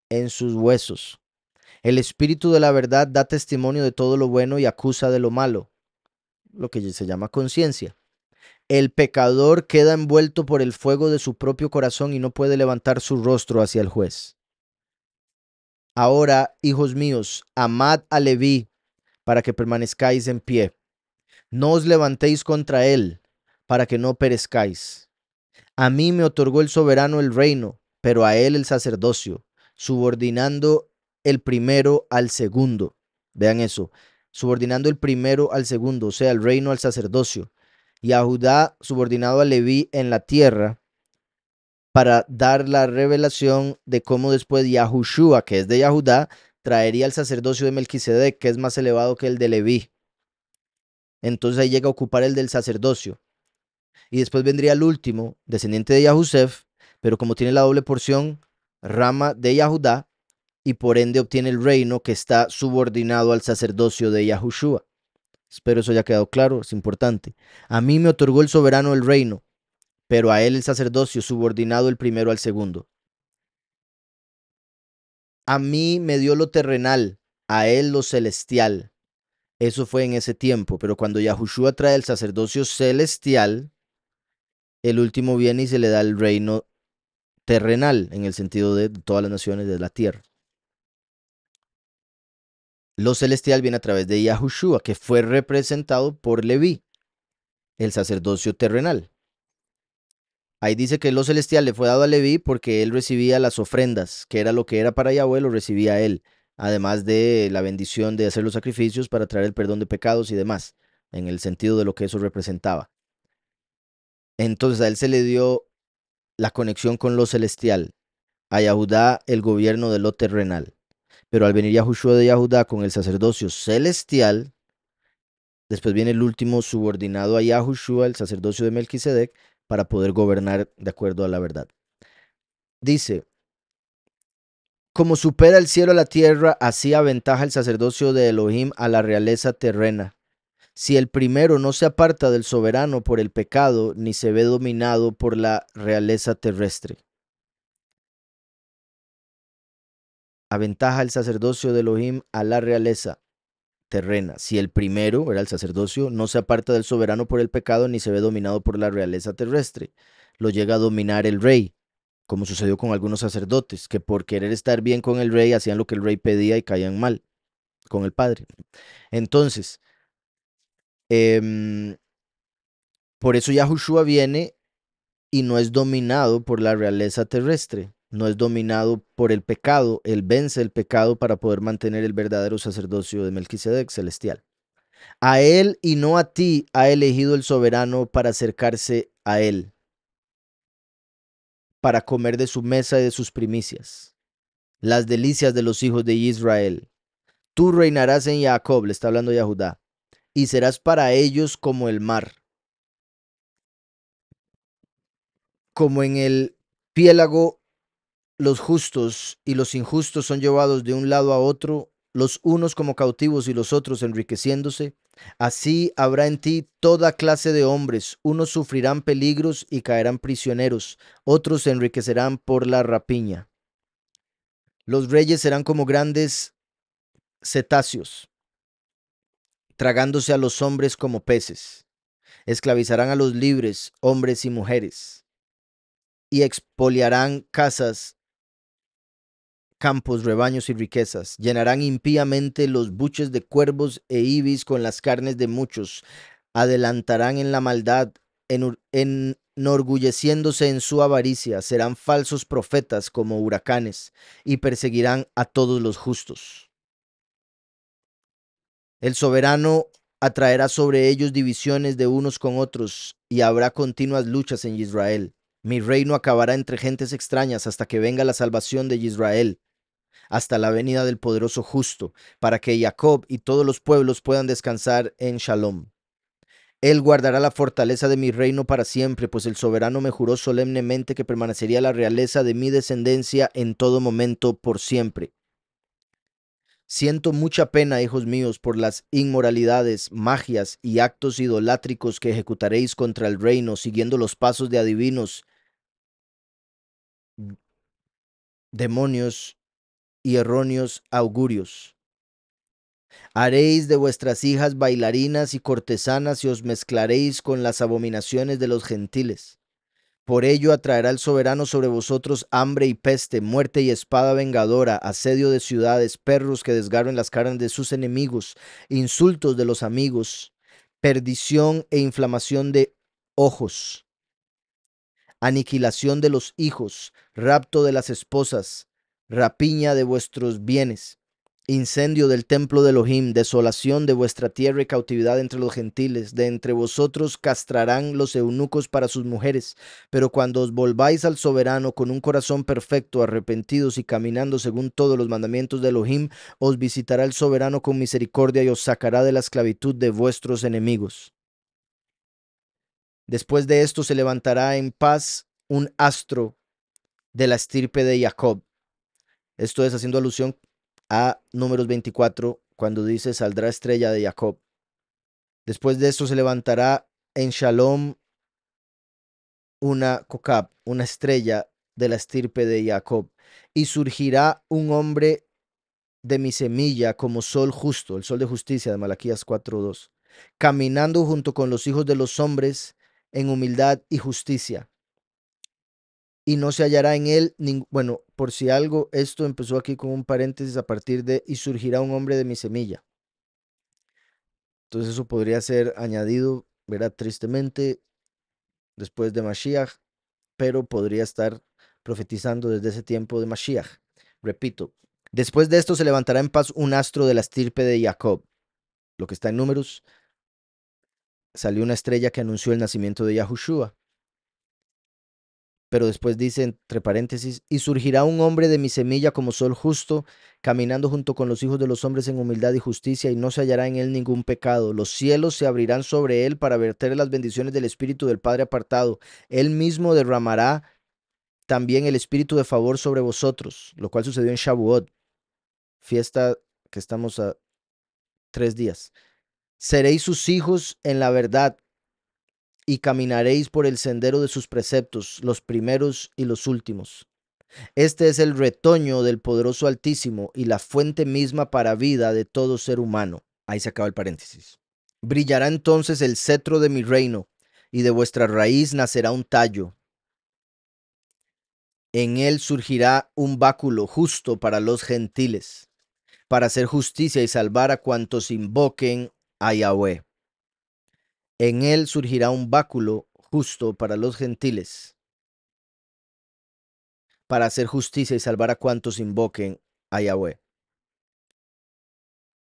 Speaker 1: en sus huesos. El espíritu de la verdad da testimonio de todo lo bueno y acusa de lo malo, lo que se llama conciencia. El pecador queda envuelto por el fuego de su propio corazón y no puede levantar su rostro hacia el juez. Ahora, hijos míos, amad a Leví para que permanezcáis en pie. No os levantéis contra él, para que no perezcáis. A mí me otorgó el soberano el reino, pero a él el sacerdocio, subordinando el primero al segundo. Vean eso, subordinando el primero al segundo, o sea, el reino al sacerdocio. Y a Judá subordinado a Leví en la tierra, para dar la revelación de cómo después Yahushua, que es de Yahudá, traería el sacerdocio de Melquisedec, que es más elevado que el de Leví. Entonces ahí llega a ocupar el del sacerdocio. Y después vendría el último, descendiente de Yahusef, pero como tiene la doble porción, rama de Yahudá, y por ende obtiene el reino que está subordinado al sacerdocio de Yahushua. Espero eso haya quedado claro, es importante. A mí me otorgó el soberano el reino, pero a él el sacerdocio subordinado el primero al segundo. A mí me dio lo terrenal, a él lo celestial. Eso fue en ese tiempo, pero cuando Yahushua trae el sacerdocio celestial, el último viene y se le da el reino terrenal, en el sentido de todas las naciones de la tierra. Lo celestial viene a través de Yahushua, que fue representado por Leví, el sacerdocio terrenal. Ahí dice que lo celestial le fue dado a Leví porque él recibía las ofrendas, que era lo que era para Yahweh, lo recibía él, además de la bendición de hacer los sacrificios para traer el perdón de pecados y demás, en el sentido de lo que eso representaba. Entonces a él se le dio la conexión con lo celestial, a Yahudá el gobierno de lo terrenal. Pero al venir Yahushua de Yahudá con el sacerdocio celestial, después viene el último subordinado a Yahushua, el sacerdocio de Melquisedec, para poder gobernar de acuerdo a la verdad. Dice, como supera el cielo a la tierra, así aventaja el sacerdocio de Elohim a la realeza terrena. Si el primero no se aparta del soberano por el pecado, ni se ve dominado por la realeza terrestre. Aventaja el sacerdocio de Elohim a la realeza terrena. Si el primero, era el sacerdocio, no se aparta del soberano por el pecado, ni se ve dominado por la realeza terrestre, lo llega a dominar el rey, como sucedió con algunos sacerdotes, que por querer estar bien con el rey hacían lo que el rey pedía y caían mal con el padre. Entonces, em, por eso Yahushua viene y no es dominado por la realeza terrestre, no es dominado por el pecado, él vence el pecado para poder mantener el verdadero sacerdocio de Melquisedec celestial. A él y no a ti ha elegido el soberano para acercarse a él, para comer de su mesa y de sus primicias, las delicias de los hijos de Israel. Tú reinarás en Jacob, le está hablando Yahudá, y serás para ellos como el mar, como en el piélago. Los justos y los injustos son llevados de un lado a otro, los unos como cautivos y los otros enriqueciéndose. Así habrá en ti toda clase de hombres, unos sufrirán peligros y caerán prisioneros, otros se enriquecerán por la rapiña. Los reyes serán como grandes cetáceos, tragándose a los hombres como peces. Esclavizarán a los libres, hombres y mujeres, y expoliarán casas, campos, rebaños y riquezas. Llenarán impíamente los buches de cuervos e ibis con las carnes de muchos. Adelantarán en la maldad, enorgulleciéndose en su avaricia. Serán falsos profetas como huracanes y perseguirán a todos los justos. El soberano atraerá sobre ellos divisiones de unos con otros y habrá continuas luchas en Israel. Mi reino acabará entre gentes extrañas hasta que venga la salvación de Israel, hasta la venida del poderoso justo, para que Jacob y todos los pueblos puedan descansar en Shalom. Él guardará la fortaleza de mi reino para siempre, pues el soberano me juró solemnemente que permanecería la realeza de mi descendencia en todo momento por siempre. Siento mucha pena, hijos míos, por las inmoralidades, magias y actos idolátricos que ejecutaréis contra el reino, siguiendo los pasos de adivinos, demonios y erróneos augurios. Haréis de vuestras hijas bailarinas y cortesanas y os mezclaréis con las abominaciones de los gentiles. Por ello atraerá el soberano sobre vosotros hambre y peste, muerte y espada vengadora, asedio de ciudades, perros que desgarren las carnes de sus enemigos, insultos de los amigos, perdición e inflamación de ojos, aniquilación de los hijos, rapto de las esposas, rapiña de vuestros bienes, incendio del templo de Elohim, desolación de vuestra tierra y cautividad entre los gentiles. De entre vosotros castrarán los eunucos para sus mujeres, pero cuando os volváis al soberano con un corazón perfecto, arrepentidos y caminando según todos los mandamientos de Elohim, os visitará el soberano con misericordia y os sacará de la esclavitud de vuestros enemigos. Después de esto se levantará en paz un astro de la estirpe de Jacob. Esto es haciendo alusión a Números 24, cuando dice saldrá estrella de Jacob. Después de esto se levantará en Shalom una Kokab, una estrella de la estirpe de Jacob, y surgirá un hombre de mi semilla como sol justo, el sol de justicia de Malaquías 4:2, caminando junto con los hijos de los hombres en humildad y justicia. Y no se hallará en él, bueno, por si algo, esto empezó aquí con un paréntesis a partir de, y surgirá un hombre de mi semilla. Entonces eso podría ser añadido, ¿verdad? Tristemente, después de Mashiach, pero podría estar profetizando desde ese tiempo de Mashiach. Repito, después de esto se levantará en paz un astro de la estirpe de Jacob. Lo que está en Números, salió una estrella que anunció el nacimiento de Yahushua. Pero después dice, entre paréntesis, y surgirá un hombre de mi semilla como sol justo, caminando junto con los hijos de los hombres en humildad y justicia, y no se hallará en él ningún pecado. Los cielos se abrirán sobre él para verter las bendiciones del Espíritu del Padre apartado. Él mismo derramará también el Espíritu de favor sobre vosotros, lo cual sucedió en Shavuot, fiesta que estamos a 3 días. Seréis sus hijos en la verdad y caminaréis por el sendero de sus preceptos, los primeros y los últimos. Este es el retoño del poderoso Altísimo y la fuente misma para vida de todo ser humano. Ahí se acaba el paréntesis. Brillará entonces el cetro de mi reino, y de vuestra raíz nacerá un tallo. En él surgirá un báculo justo para los gentiles, para hacer justicia y salvar a cuantos invoquen a Yahweh. En él surgirá un báculo justo para los gentiles, para hacer justicia y salvar a cuantos invoquen a Yahweh.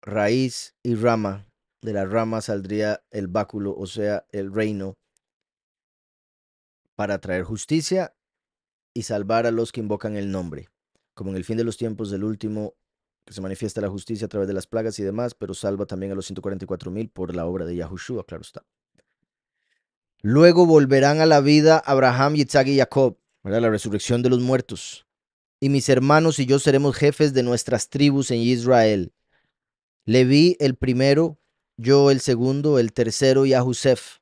Speaker 1: Raíz y rama, de la rama saldría el báculo, o sea, el reino, para traer justicia y salvar a los que invocan el nombre, como en el fin de los tiempos del último, que se manifiesta la justicia a través de las plagas y demás, pero salva también a los 144,000 por la obra de Yahushua, claro está. Luego volverán a la vida Abraham, Yitzhak y Jacob, ¿verdad? La resurrección de los muertos. Y mis hermanos y yo seremos jefes de nuestras tribus en Israel. Leví el primero, yo el segundo, el tercero y Ahusef.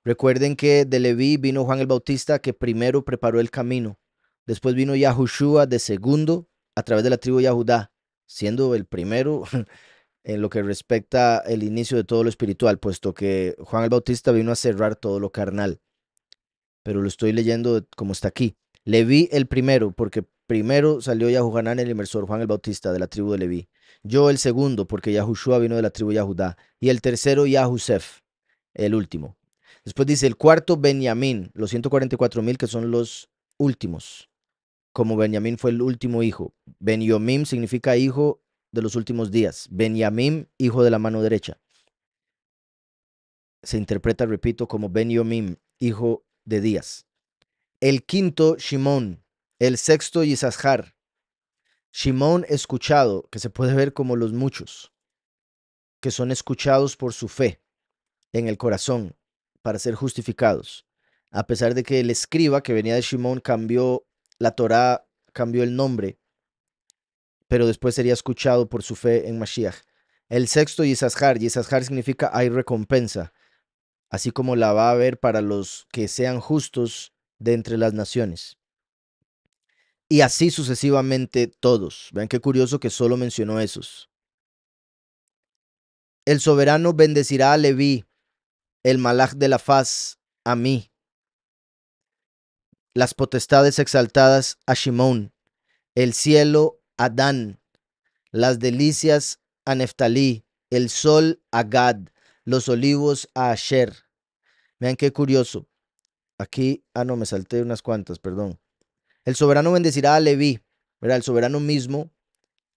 Speaker 1: Recuerden que de Leví vino Juan el Bautista, que primero preparó el camino. Después vino Yahushua de segundo a través de la tribu de Yahudá, siendo el primero en lo que respecta el inicio de todo lo espiritual, puesto que Juan el Bautista vino a cerrar todo lo carnal. Pero lo estoy leyendo como está aquí. Leví el primero, porque primero salió Yahuhanán el inmersor, Juan el Bautista, de la tribu de Leví. Yo el segundo, porque Yahushua vino de la tribu de Yahudá. Y el tercero, Yahusef, el último. Después dice el cuarto, Benjamín, los 144,000 que son los últimos, como Benjamín fue el último hijo. Benjamín significa hijo de los últimos días. Benjamín, hijo de la mano derecha. se interpreta, repito, como Ben Yomim, hijo de Días. El quinto, Shimón. El sexto, Yisachar. Shimón escuchado, que se puede ver como los muchos, que son escuchados por su fe en el corazón para ser justificados. A pesar de que el escriba que venía de Shimón cambió la Torá, cambió el nombre, pero después sería escuchado por su fe en Mashiach. El sexto, Yisachar. Yisachar significa hay recompensa, así como la va a haber para los que sean justos de entre las naciones. Y así sucesivamente todos. Vean qué curioso que solo mencionó esos. El soberano bendecirá a Leví, el malach de la faz, a mí. Las potestades exaltadas a Shimón, el cielo a Dan, las delicias a Neftalí, el sol a Gad, los olivos a Asher. Vean qué curioso. Aquí, no, me salté unas cuantas, perdón. El soberano bendecirá a Leví, ¿verdad? El soberano mismo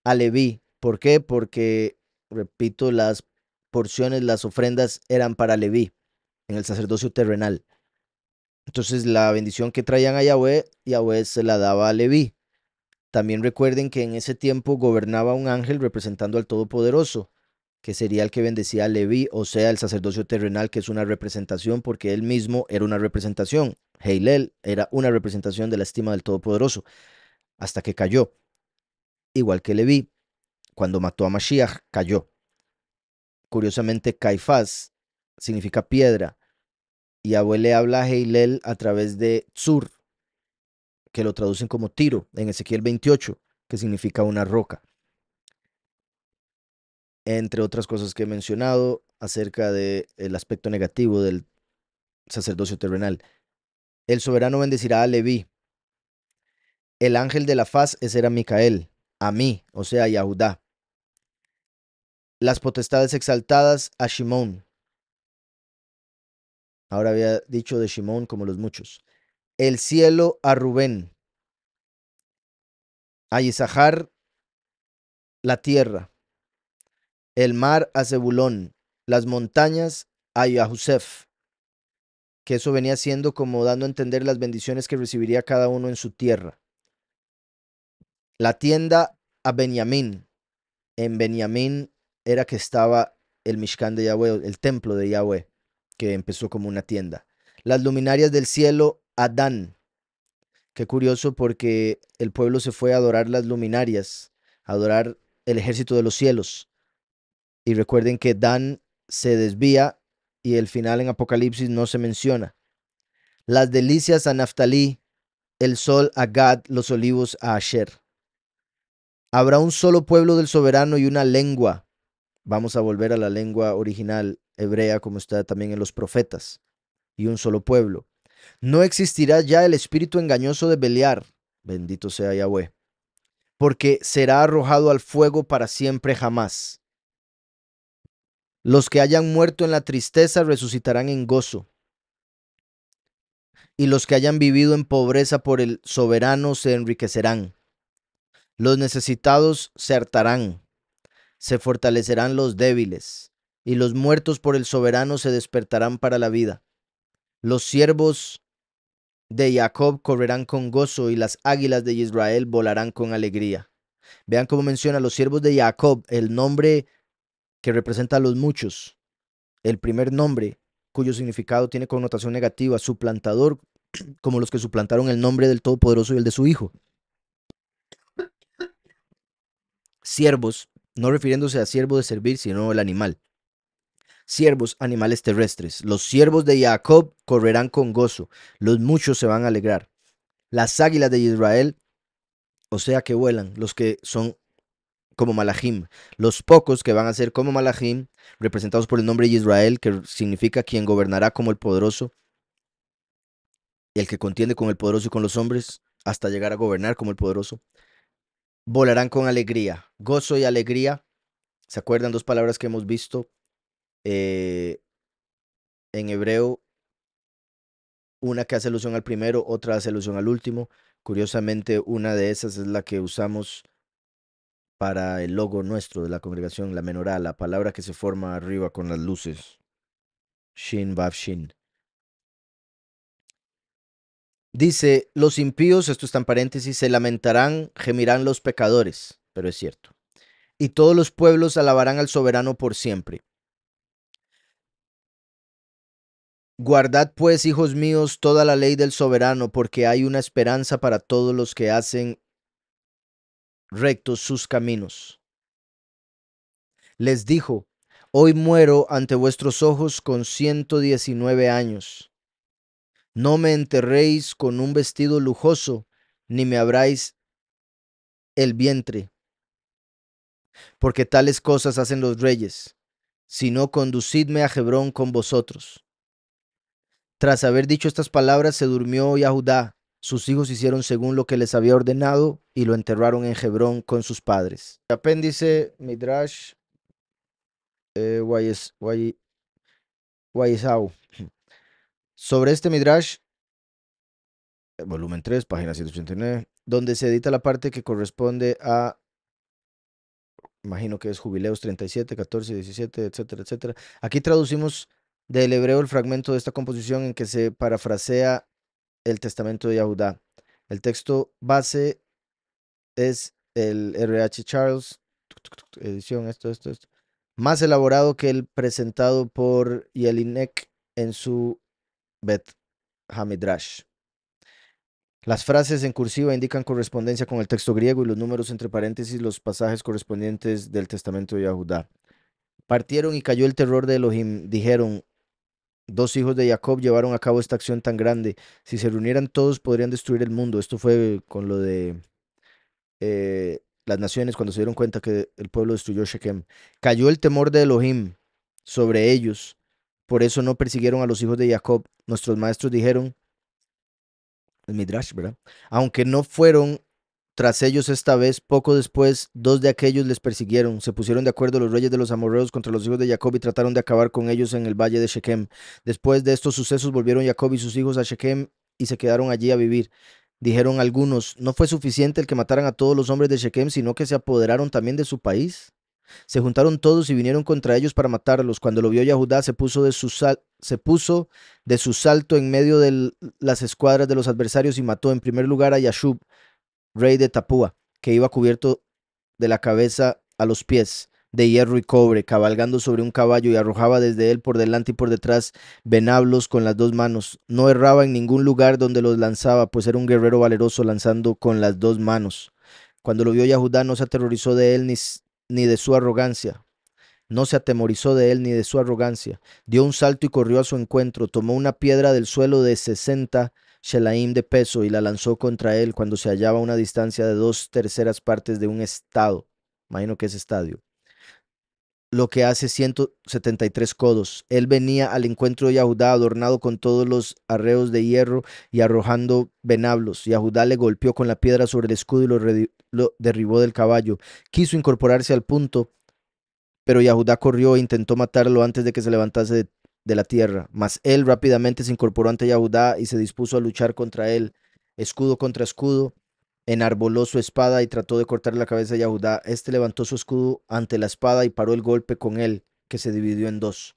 Speaker 1: a Leví. ¿Por qué? Porque, repito, las porciones, las ofrendas eran para Leví en el sacerdocio terrenal. Entonces la bendición que traían a Yahweh, Yahweh se la daba a Leví. También recuerden que en ese tiempo gobernaba un ángel representando al Todopoderoso, que sería el que bendecía a Leví, o sea, el sacerdocio terrenal, que es una representación, porque él mismo era una representación. Heilel era una representación de la estima del Todopoderoso, hasta que cayó. Igual que Leví, cuando mató a Mashiach, cayó. Curiosamente, Caifás significa piedra, y Yahweh le habla a Heilel a través de Tzur, que lo traducen como tiro en Ezequiel 28, que significa una roca. Entre otras cosas que he mencionado acerca del aspecto negativo del sacerdocio terrenal. El soberano bendecirá a Leví. El ángel de la faz era Micael, a mí, o sea, Yahudá. Las potestades exaltadas a Shimón. Ahora había dicho de Shimón como los muchos. El cielo a Rubén. A Isahar la tierra. El mar a Zebulón. Las montañas a Yahusef, que eso venía siendo como dando a entender las bendiciones que recibiría cada uno en su tierra. La tienda a Benjamín. En Benjamín era que estaba el Mishkan de Yahweh, el templo de Yahweh, que empezó como una tienda. Las luminarias del cielo a Dan. Qué curioso porque el pueblo se fue a adorar las luminarias, a adorar el ejército de los cielos. Y recuerden que Dan se desvía y el final en Apocalipsis no se menciona. Las delicias a Naftalí, el sol a Gad, los olivos a Asher. Habrá un solo pueblo del soberano y una lengua. Vamos a volver a la lengua original hebrea como está también en los profetas. Y un solo pueblo. No existirá ya el espíritu engañoso de Beliar. Bendito sea Yahweh. Porque será arrojado al fuego para siempre jamás. Los que hayan muerto en la tristeza resucitarán en gozo. Y los que hayan vivido en pobreza por el soberano se enriquecerán. Los necesitados se hartarán, se fortalecerán los débiles, y los muertos por el soberano se despertarán para la vida. Los siervos de Jacob correrán con gozo, y las águilas de Israel volarán con alegría. Vean cómo menciona a los siervos de Jacob, el nombre que representa a los muchos, el primer nombre cuyo significado tiene connotación negativa, suplantador, como los que suplantaron el nombre del Todopoderoso y el de su Hijo. Siervos, no refiriéndose a siervo de servir, sino el animal. Siervos, animales terrestres. Los siervos de Jacob correrán con gozo, los muchos se van a alegrar. Las águilas de Israel, o sea que vuelan, los que son como Malachim, los pocos que van a ser como Malachim, representados por el nombre de Israel, que significa quien gobernará como el poderoso, el que contiende con el poderoso y con los hombres, hasta llegar a gobernar como el poderoso, volarán con alegría, gozo y alegría. ¿Se acuerdan dos palabras que hemos visto eh, en hebreo? Una que hace alusión al primero, otra hace alusión al último. Curiosamente, una de esas es la que usamos para el logo nuestro de la congregación, la menorá, la palabra que se forma arriba con las luces. Shin, Vav, Shin. Dice, los impíos, esto está en paréntesis, se lamentarán, gemirán los pecadores, pero es cierto. Y todos los pueblos alabarán al soberano por siempre. Guardad pues, hijos míos, toda la ley del soberano, porque hay una esperanza para todos los que hacen rectos sus caminos. Les dijo, hoy muero ante vuestros ojos con 119 años. No me enterréis con un vestido lujoso, ni me abráis el vientre, porque tales cosas hacen los reyes, sino conducidme a Hebrón con vosotros. Tras haber dicho estas palabras, se durmió Yahudá. Sus hijos hicieron según lo que les había ordenado y lo enterraron en Hebrón con sus padres. Apéndice Midrash Guayesau. Sobre este Midrash, volumen 3, página 189, donde se edita la parte que corresponde a, imagino que es Jubileos 37, 14, 17, etcétera, etcétera. Aquí traducimos del hebreo el fragmento de esta composición en que se parafrasea el testamento de Yahudá. El texto base es el R.H. Charles, edición, esto, más elaborado que el presentado por Jelinek en su Bet Hamidrash. Las frases en cursiva indican correspondencia con el texto griego y los números entre paréntesis los pasajes correspondientes del testamento de Yahudá. Partieron y cayó el terror de Elohim. Dijeron, dos hijos de Jacob llevaron a cabo esta acción tan grande. Si se reunieran todos podrían destruir el mundo. Esto fue con lo de las naciones cuando se dieron cuenta que el pueblo destruyó Shechem. Cayó el temor de Elohim sobre ellos. Por eso no persiguieron a los hijos de Jacob. Nuestros maestros dijeron, el Midrash, ¿verdad? Aunque no fueron tras ellos esta vez, poco después, dos de aquellos les persiguieron. Se pusieron de acuerdo los reyes de los amorreos contra los hijos de Jacob y trataron de acabar con ellos en el valle de Shechem. Después de estos sucesos volvieron Jacob y sus hijos a Shechem y se quedaron allí a vivir. Dijeron algunos, no fue suficiente el que mataran a todos los hombres de Shechem, sino que se apoderaron también de su país. Se juntaron todos y vinieron contra ellos para matarlos. Cuando lo vio Yahudá, se puso de su salto en medio de las escuadras de los adversarios y mató en primer lugar a Yashub, rey de Tapúa, que iba cubierto de la cabeza a los pies, de hierro y cobre, cabalgando sobre un caballo, y arrojaba desde él por delante y por detrás venablos con las dos manos. No erraba en ningún lugar donde los lanzaba, pues era un guerrero valeroso lanzando con las dos manos. Cuando lo vio Yahudá, no se aterrorizó de él ni de su arrogancia. No se atemorizó de él ni de su arrogancia. Dio un salto y corrió a su encuentro. Tomó una piedra del suelo de 60 shelaim de peso y la lanzó contra él cuando se hallaba a una distancia de 2/3 de un estado. Imagino que es estadio. Lo que hace 173 codos. Él venía al encuentro de Yahudá adornado con todos los arreos de hierro y arrojando venablos. Yahudá le golpeó con la piedra sobre el escudo y lo derribó del caballo. Quiso incorporarse al punto, pero Yahudá corrió e intentó matarlo antes de que se levantase de la tierra. Mas él rápidamente se incorporó ante Yahudá y se dispuso a luchar contra él, escudo contra escudo. Enarboló su espada y trató de cortar la cabeza de Yahudá. Este levantó su escudo ante la espada y paró el golpe con él, que se dividió en dos.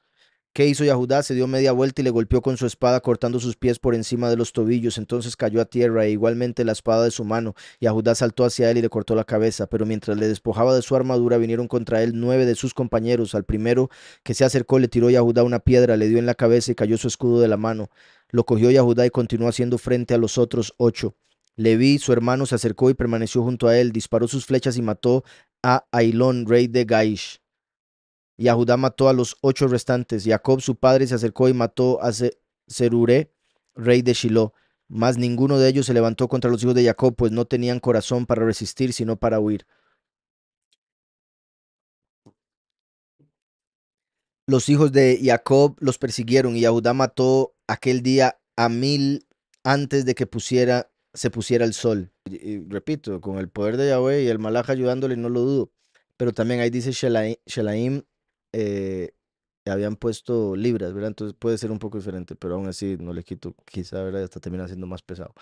Speaker 1: ¿Qué hizo Yahudá? Se dio media vuelta y le golpeó con su espada, cortando sus pies por encima de los tobillos. Entonces cayó a tierra e igualmente la espada de su mano. Yahudá saltó hacia él y le cortó la cabeza. Pero mientras le despojaba de su armadura, vinieron contra él 9 de sus compañeros. Al primero que se acercó le tiró Yahudá una piedra, le dio en la cabeza y cayó su escudo de la mano. Lo cogió Yahudá y continuó haciendo frente a los otros 8. Leví, su hermano, se acercó y permaneció junto a él. Disparó sus flechas y mató a Ailón, rey de Gaish. Yahudá mató a los 8 restantes. Jacob, su padre, se acercó y mató a Zeruré, rey de Shiloh. Mas ninguno de ellos se levantó contra los hijos de Jacob, pues no tenían corazón para resistir, sino para huir. Los hijos de Jacob los persiguieron y Yahudá mató aquel día a 1000 antes de que se pusiera el sol. Y repito, con el poder de Yahweh y el malaj ayudándole, no lo dudo. Pero también ahí dice Shelaim, eh, habían puesto libras, ¿verdad? Entonces puede ser un poco diferente, pero aún así no le quito, quizá, ¿verdad? Hasta termina siendo más pesado.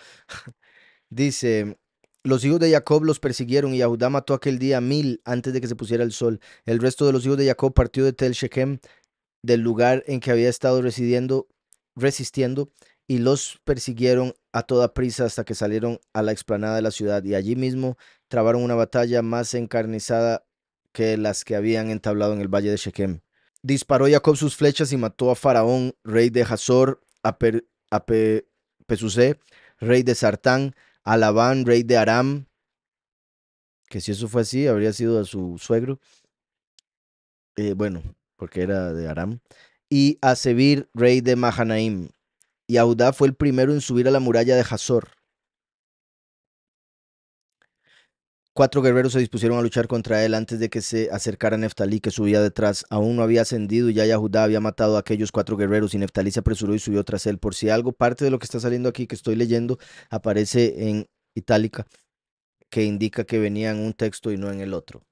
Speaker 1: Dice, los hijos de Jacob los persiguieron y Yahudá mató aquel día a 1000 antes de que se pusiera el sol. El resto de los hijos de Jacob partió de Tel Shechem del lugar en que había estado resistiendo, y los persiguieron a toda prisa hasta que salieron a la explanada de la ciudad, y allí mismo trabaron una batalla más encarnizada que las que habían entablado en el valle de Shequem. Disparó Jacob sus flechas y mató a Faraón, rey de Hazor, a Pesusé, rey de Sartán, a Labán, rey de Aram, que si eso fue así, habría sido a su suegro, bueno, porque era de Aram, y a Zebir, rey de Mahanaim. Y Audá fue el primero en subir a la muralla de Hazor. 4 guerreros se dispusieron a luchar contra él antes de que se acercara Neftalí, que subía detrás. Aún no había ascendido y ya Yahudá había matado a aquellos 4 guerreros, y Neftalí se apresuró y subió tras él. Por si algo, parte de lo que está saliendo aquí, que estoy leyendo, aparece en itálica, que indica que venía en un texto y no en el otro.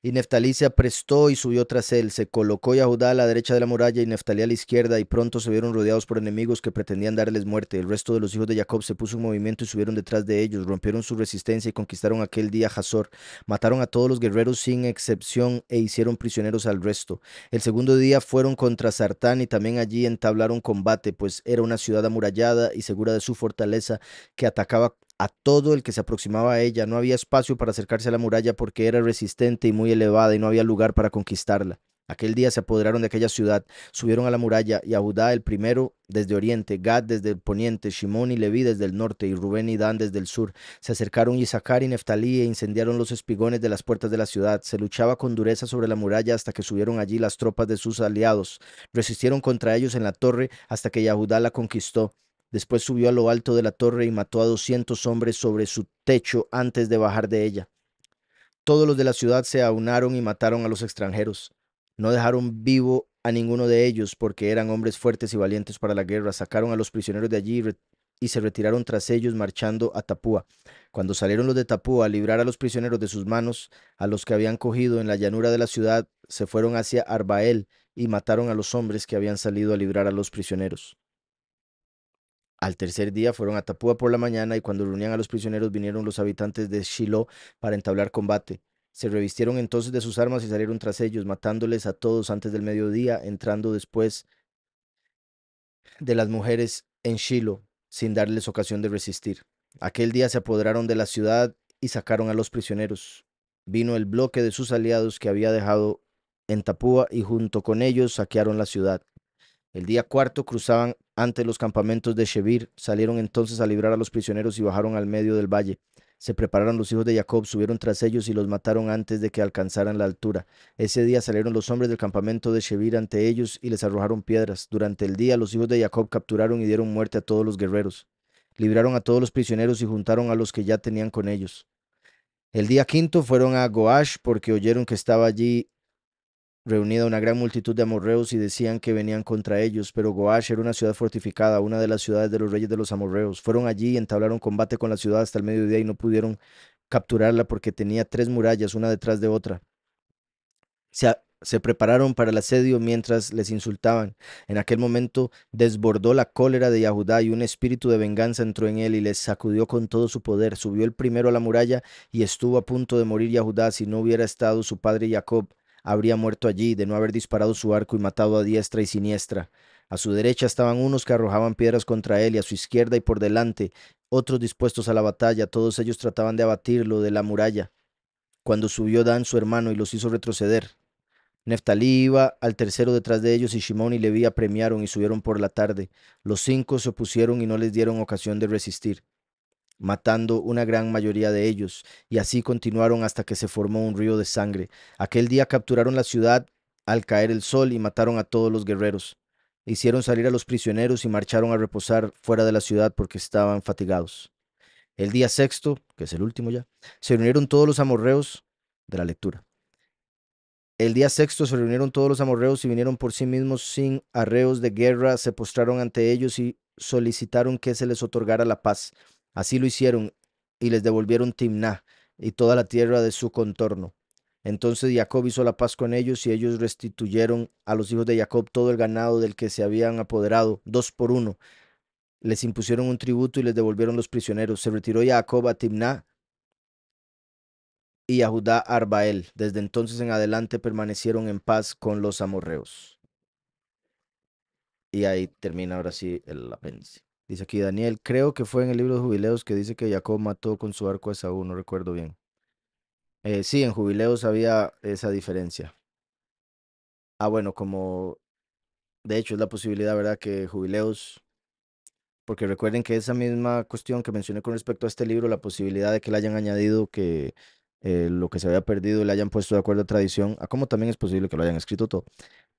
Speaker 1: Y Neftalí se aprestó y subió tras él. Se colocó Yahudá a la derecha de la muralla y Neftalí a la izquierda, y pronto se vieron rodeados por enemigos que pretendían darles muerte. El resto de los hijos de Jacob se puso en movimiento y subieron detrás de ellos. Rompieron su resistencia y conquistaron aquel día Hazor. Mataron a todos los guerreros sin excepción e hicieron prisioneros al resto. El segundo día fueron contra Sartán y también allí entablaron combate, pues era una ciudad amurallada y segura de su fortaleza, que atacaba a todo el que se aproximaba a ella. No había espacio para acercarse a la muralla porque era resistente y muy elevada, y no había lugar para conquistarla. Aquel día se apoderaron de aquella ciudad, subieron a la muralla, y a Judá el primero desde oriente, Gad desde el poniente, Shimón y Leví desde el norte, y Rubén y Dan desde el sur. Se acercaron Isaacar y Neftalí e incendiaron los espigones de las puertas de la ciudad. Se luchaba con dureza sobre la muralla hasta que subieron allí las tropas de sus aliados. Resistieron contra ellos en la torre hasta que Yahudá la conquistó. Después subió a lo alto de la torre y mató a 200 hombres sobre su techo antes de bajar de ella. Todos los de la ciudad se aunaron y mataron a los extranjeros. No dejaron vivo a ninguno de ellos, porque eran hombres fuertes y valientes para la guerra. Sacaron a los prisioneros de allí y se retiraron tras ellos, marchando a Tapúa. Cuando salieron los de Tapúa a librar a los prisioneros de sus manos, a los que habían cogido en la llanura de la ciudad, se fueron hacia Arbael y mataron a los hombres que habían salido a librar a los prisioneros. Al tercer día fueron a Tapúa por la mañana, y cuando reunían a los prisioneros vinieron los habitantes de Shiloh para entablar combate. Se revistieron entonces de sus armas y salieron tras ellos, matándoles a todos antes del mediodía, entrando después de las mujeres en Shiloh, sin darles ocasión de resistir. Aquel día se apoderaron de la ciudad y sacaron a los prisioneros. Vino el bloque de sus aliados que había dejado en Tapúa, y junto con ellos saquearon la ciudad. El día cuarto cruzaban ante los campamentos de Shebir. Salieron entonces a librar a los prisioneros y bajaron al medio del valle. Se prepararon los hijos de Jacob, subieron tras ellos y los mataron antes de que alcanzaran la altura. Ese día salieron los hombres del campamento de Shebir ante ellos y les arrojaron piedras. Durante el día los hijos de Jacob capturaron y dieron muerte a todos los guerreros. Libraron a todos los prisioneros y juntaron a los que ya tenían con ellos. El día quinto fueron a Goash porque oyeron que estaba allí reunida una gran multitud de amorreos y decían que venían contra ellos, pero Goash era una ciudad fortificada, una de las ciudades de los reyes de los amorreos. Fueron allí y entablaron combate con la ciudad hasta el mediodía y no pudieron capturarla porque tenía 3 murallas, una detrás de otra. Se prepararon para el asedio mientras les insultaban. En aquel momento desbordó la cólera de Yahudá, y un espíritu de venganza entró en él y les sacudió con todo su poder. Subió el primero a la muralla y estuvo a punto de morir Yahudá. Si no hubiera estado su padre Jacob, habría muerto allí, de no haber disparado su arco y matado a diestra y siniestra. A su derecha estaban unos que arrojaban piedras contra él, y a su izquierda y por delante otros dispuestos a la batalla. Todos ellos trataban de abatirlo de la muralla, cuando subió Dan su hermano y los hizo retroceder. Neftalí iba al tercero detrás de ellos, y Shimón y Leví apremiaron y subieron por la tarde. Los 5 se opusieron y no les dieron ocasión de resistir, matando una gran mayoría de ellos, y así continuaron hasta que se formó un río de sangre. Aquel día capturaron la ciudad al caer el sol y mataron a todos los guerreros. Hicieron salir a los prisioneros y marcharon a reposar fuera de la ciudad porque estaban fatigados. El día sexto, que es el último ya, se reunieron todos los amorreos de la lectura. El día sexto se reunieron todos los amorreos y vinieron por sí mismos sin arreos de guerra, se postraron ante ellos y solicitaron que se les otorgara la paz. Así lo hicieron y les devolvieron Timná y toda la tierra de su contorno. Entonces Jacob hizo la paz con ellos, y ellos restituyeron a los hijos de Jacob todo el ganado del que se habían apoderado, 2 por 1. Les impusieron un tributo y les devolvieron los prisioneros. Se retiró Jacob a Timná y a Judá Arbael. Desde entonces en adelante permanecieron en paz con los amorreos. Y ahí termina ahora sí el apéndice. Dice aquí Daniel, creo que fue en el libro de Jubileos que dice que Jacob mató con su arco a Esaú, no recuerdo bien. Sí, en Jubileos había esa diferencia. Ah, bueno, como de hecho es la posibilidad, ¿verdad? Que Jubileos, porque recuerden que esa misma cuestión que mencioné con respecto a este libro, la posibilidad de que le hayan añadido que lo que se había perdido le hayan puesto de acuerdo a tradición, a como también es posible que lo hayan escrito todo.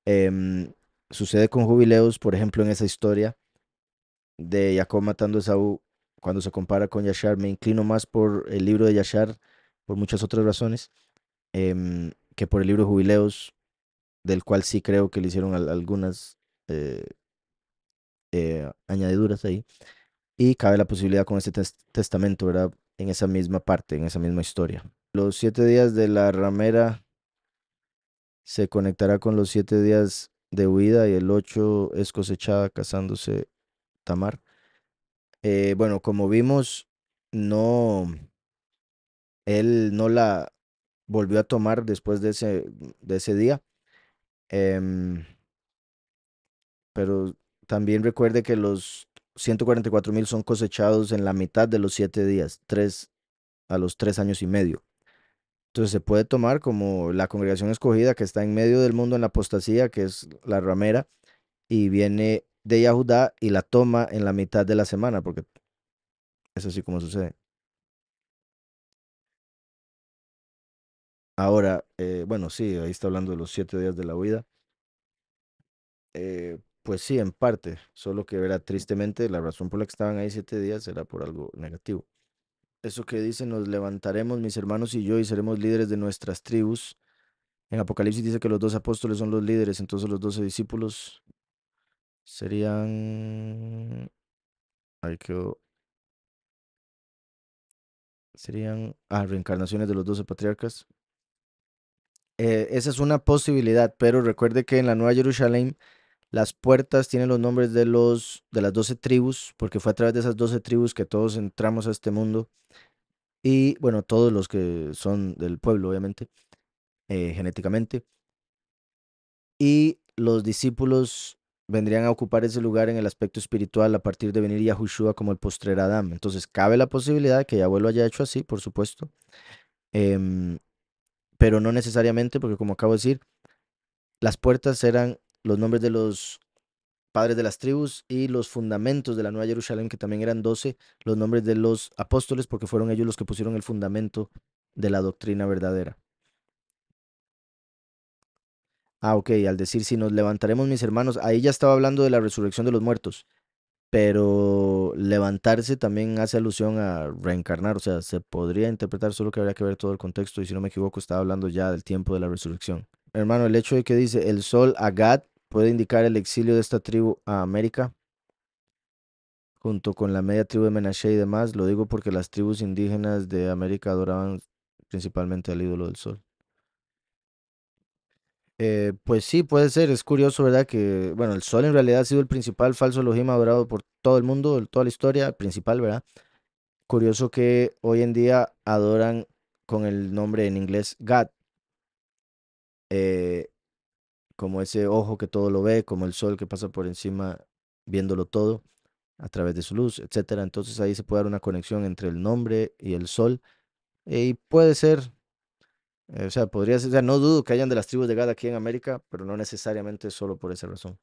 Speaker 1: Em, Sucede con Jubileos, por ejemplo, en esa historia de Jacob matando a Esaú, cuando se compara con Yashar, me inclino más por el libro de Yashar, por muchas otras razones, que por el libro de Jubileos, del cual sí creo que le hicieron algunas eh, añadiduras ahí. Y cabe la posibilidad con este testamento, ¿verdad? En esa misma parte, en esa misma historia. Los 7 días de la ramera se conectará con los 7 días de huida y el 8 es cosechada casándose Tamar. Bueno, como vimos, no, él no la volvió a tomar después de ese día. em, pero también recuerde que los 144,000 son cosechados en la mitad de los 7 días, a los 3 años y medio. Entonces se puede tomar como la congregación escogida que está en medio del mundo en la apostasía, que es la ramera, y viene de Yahudá y la toma en la mitad de la semana, porque es así como sucede. Ahora, bueno, sí, ahí está hablando de los 7 días de la huida. Pues sí, en parte, solo que verá, tristemente, la razón por la que estaban ahí 7 días era por algo negativo. Eso que dice, nos levantaremos mis hermanos y yo y seremos líderes de nuestras tribus. En Apocalipsis dice que los 12 apóstoles son los líderes, entonces los 12 discípulos serían, ahí quedó, serían, reencarnaciones de los 12 patriarcas. Esa es una posibilidad, pero recuerde que en la Nueva Jerusalén las puertas tienen los nombres de las 12 tribus, porque fue a través de esas 12 tribus que todos entramos a este mundo. Y bueno, todos los que son del pueblo, obviamente, genéticamente. Y los discípulos vendrían a ocupar ese lugar en el aspecto espiritual a partir de venir Yahushua como el postrer Adán. Entonces, cabe la posibilidad de que Yahweh lo haya hecho así, por supuesto, em, pero no necesariamente, porque como acabo de decir, las puertas eran los nombres de los padres de las tribus y los fundamentos de la Nueva Jerusalén, que también eran 12, los nombres de los apóstoles, porque fueron ellos los que pusieron el fundamento de la doctrina verdadera. Ah, ok, al decir si nos levantaremos mis hermanos, ahí ya estaba hablando de la resurrección de los muertos, pero levantarse también hace alusión a reencarnar, o sea, se podría interpretar, solo que habría que ver todo el contexto, y si no me equivoco, estaba hablando ya del tiempo de la resurrección. Hermano, el hecho de que dice el sol Agad puede indicar el exilio de esta tribu a América, junto con la media tribu de Menashe y demás, lo digo porque las tribus indígenas de América adoraban principalmente al ídolo del sol. Pues sí, puede ser, es curioso, ¿verdad? Que, bueno, el sol en realidad ha sido el principal falso Elohim adorado por todo el mundo, toda la historia, el principal, ¿verdad? Curioso que hoy en día adoran con el nombre en inglés God, eh, como ese ojo que todo lo ve, como el sol que pasa por encima viéndolo todo a través de su luz, etcétera. Entonces ahí se puede dar una conexión entre el nombre y el sol, y puede ser, o sea, podría ser, o sea, no dudo que hayan de las tribus de God aquí en América, pero no necesariamente solo por esa razón.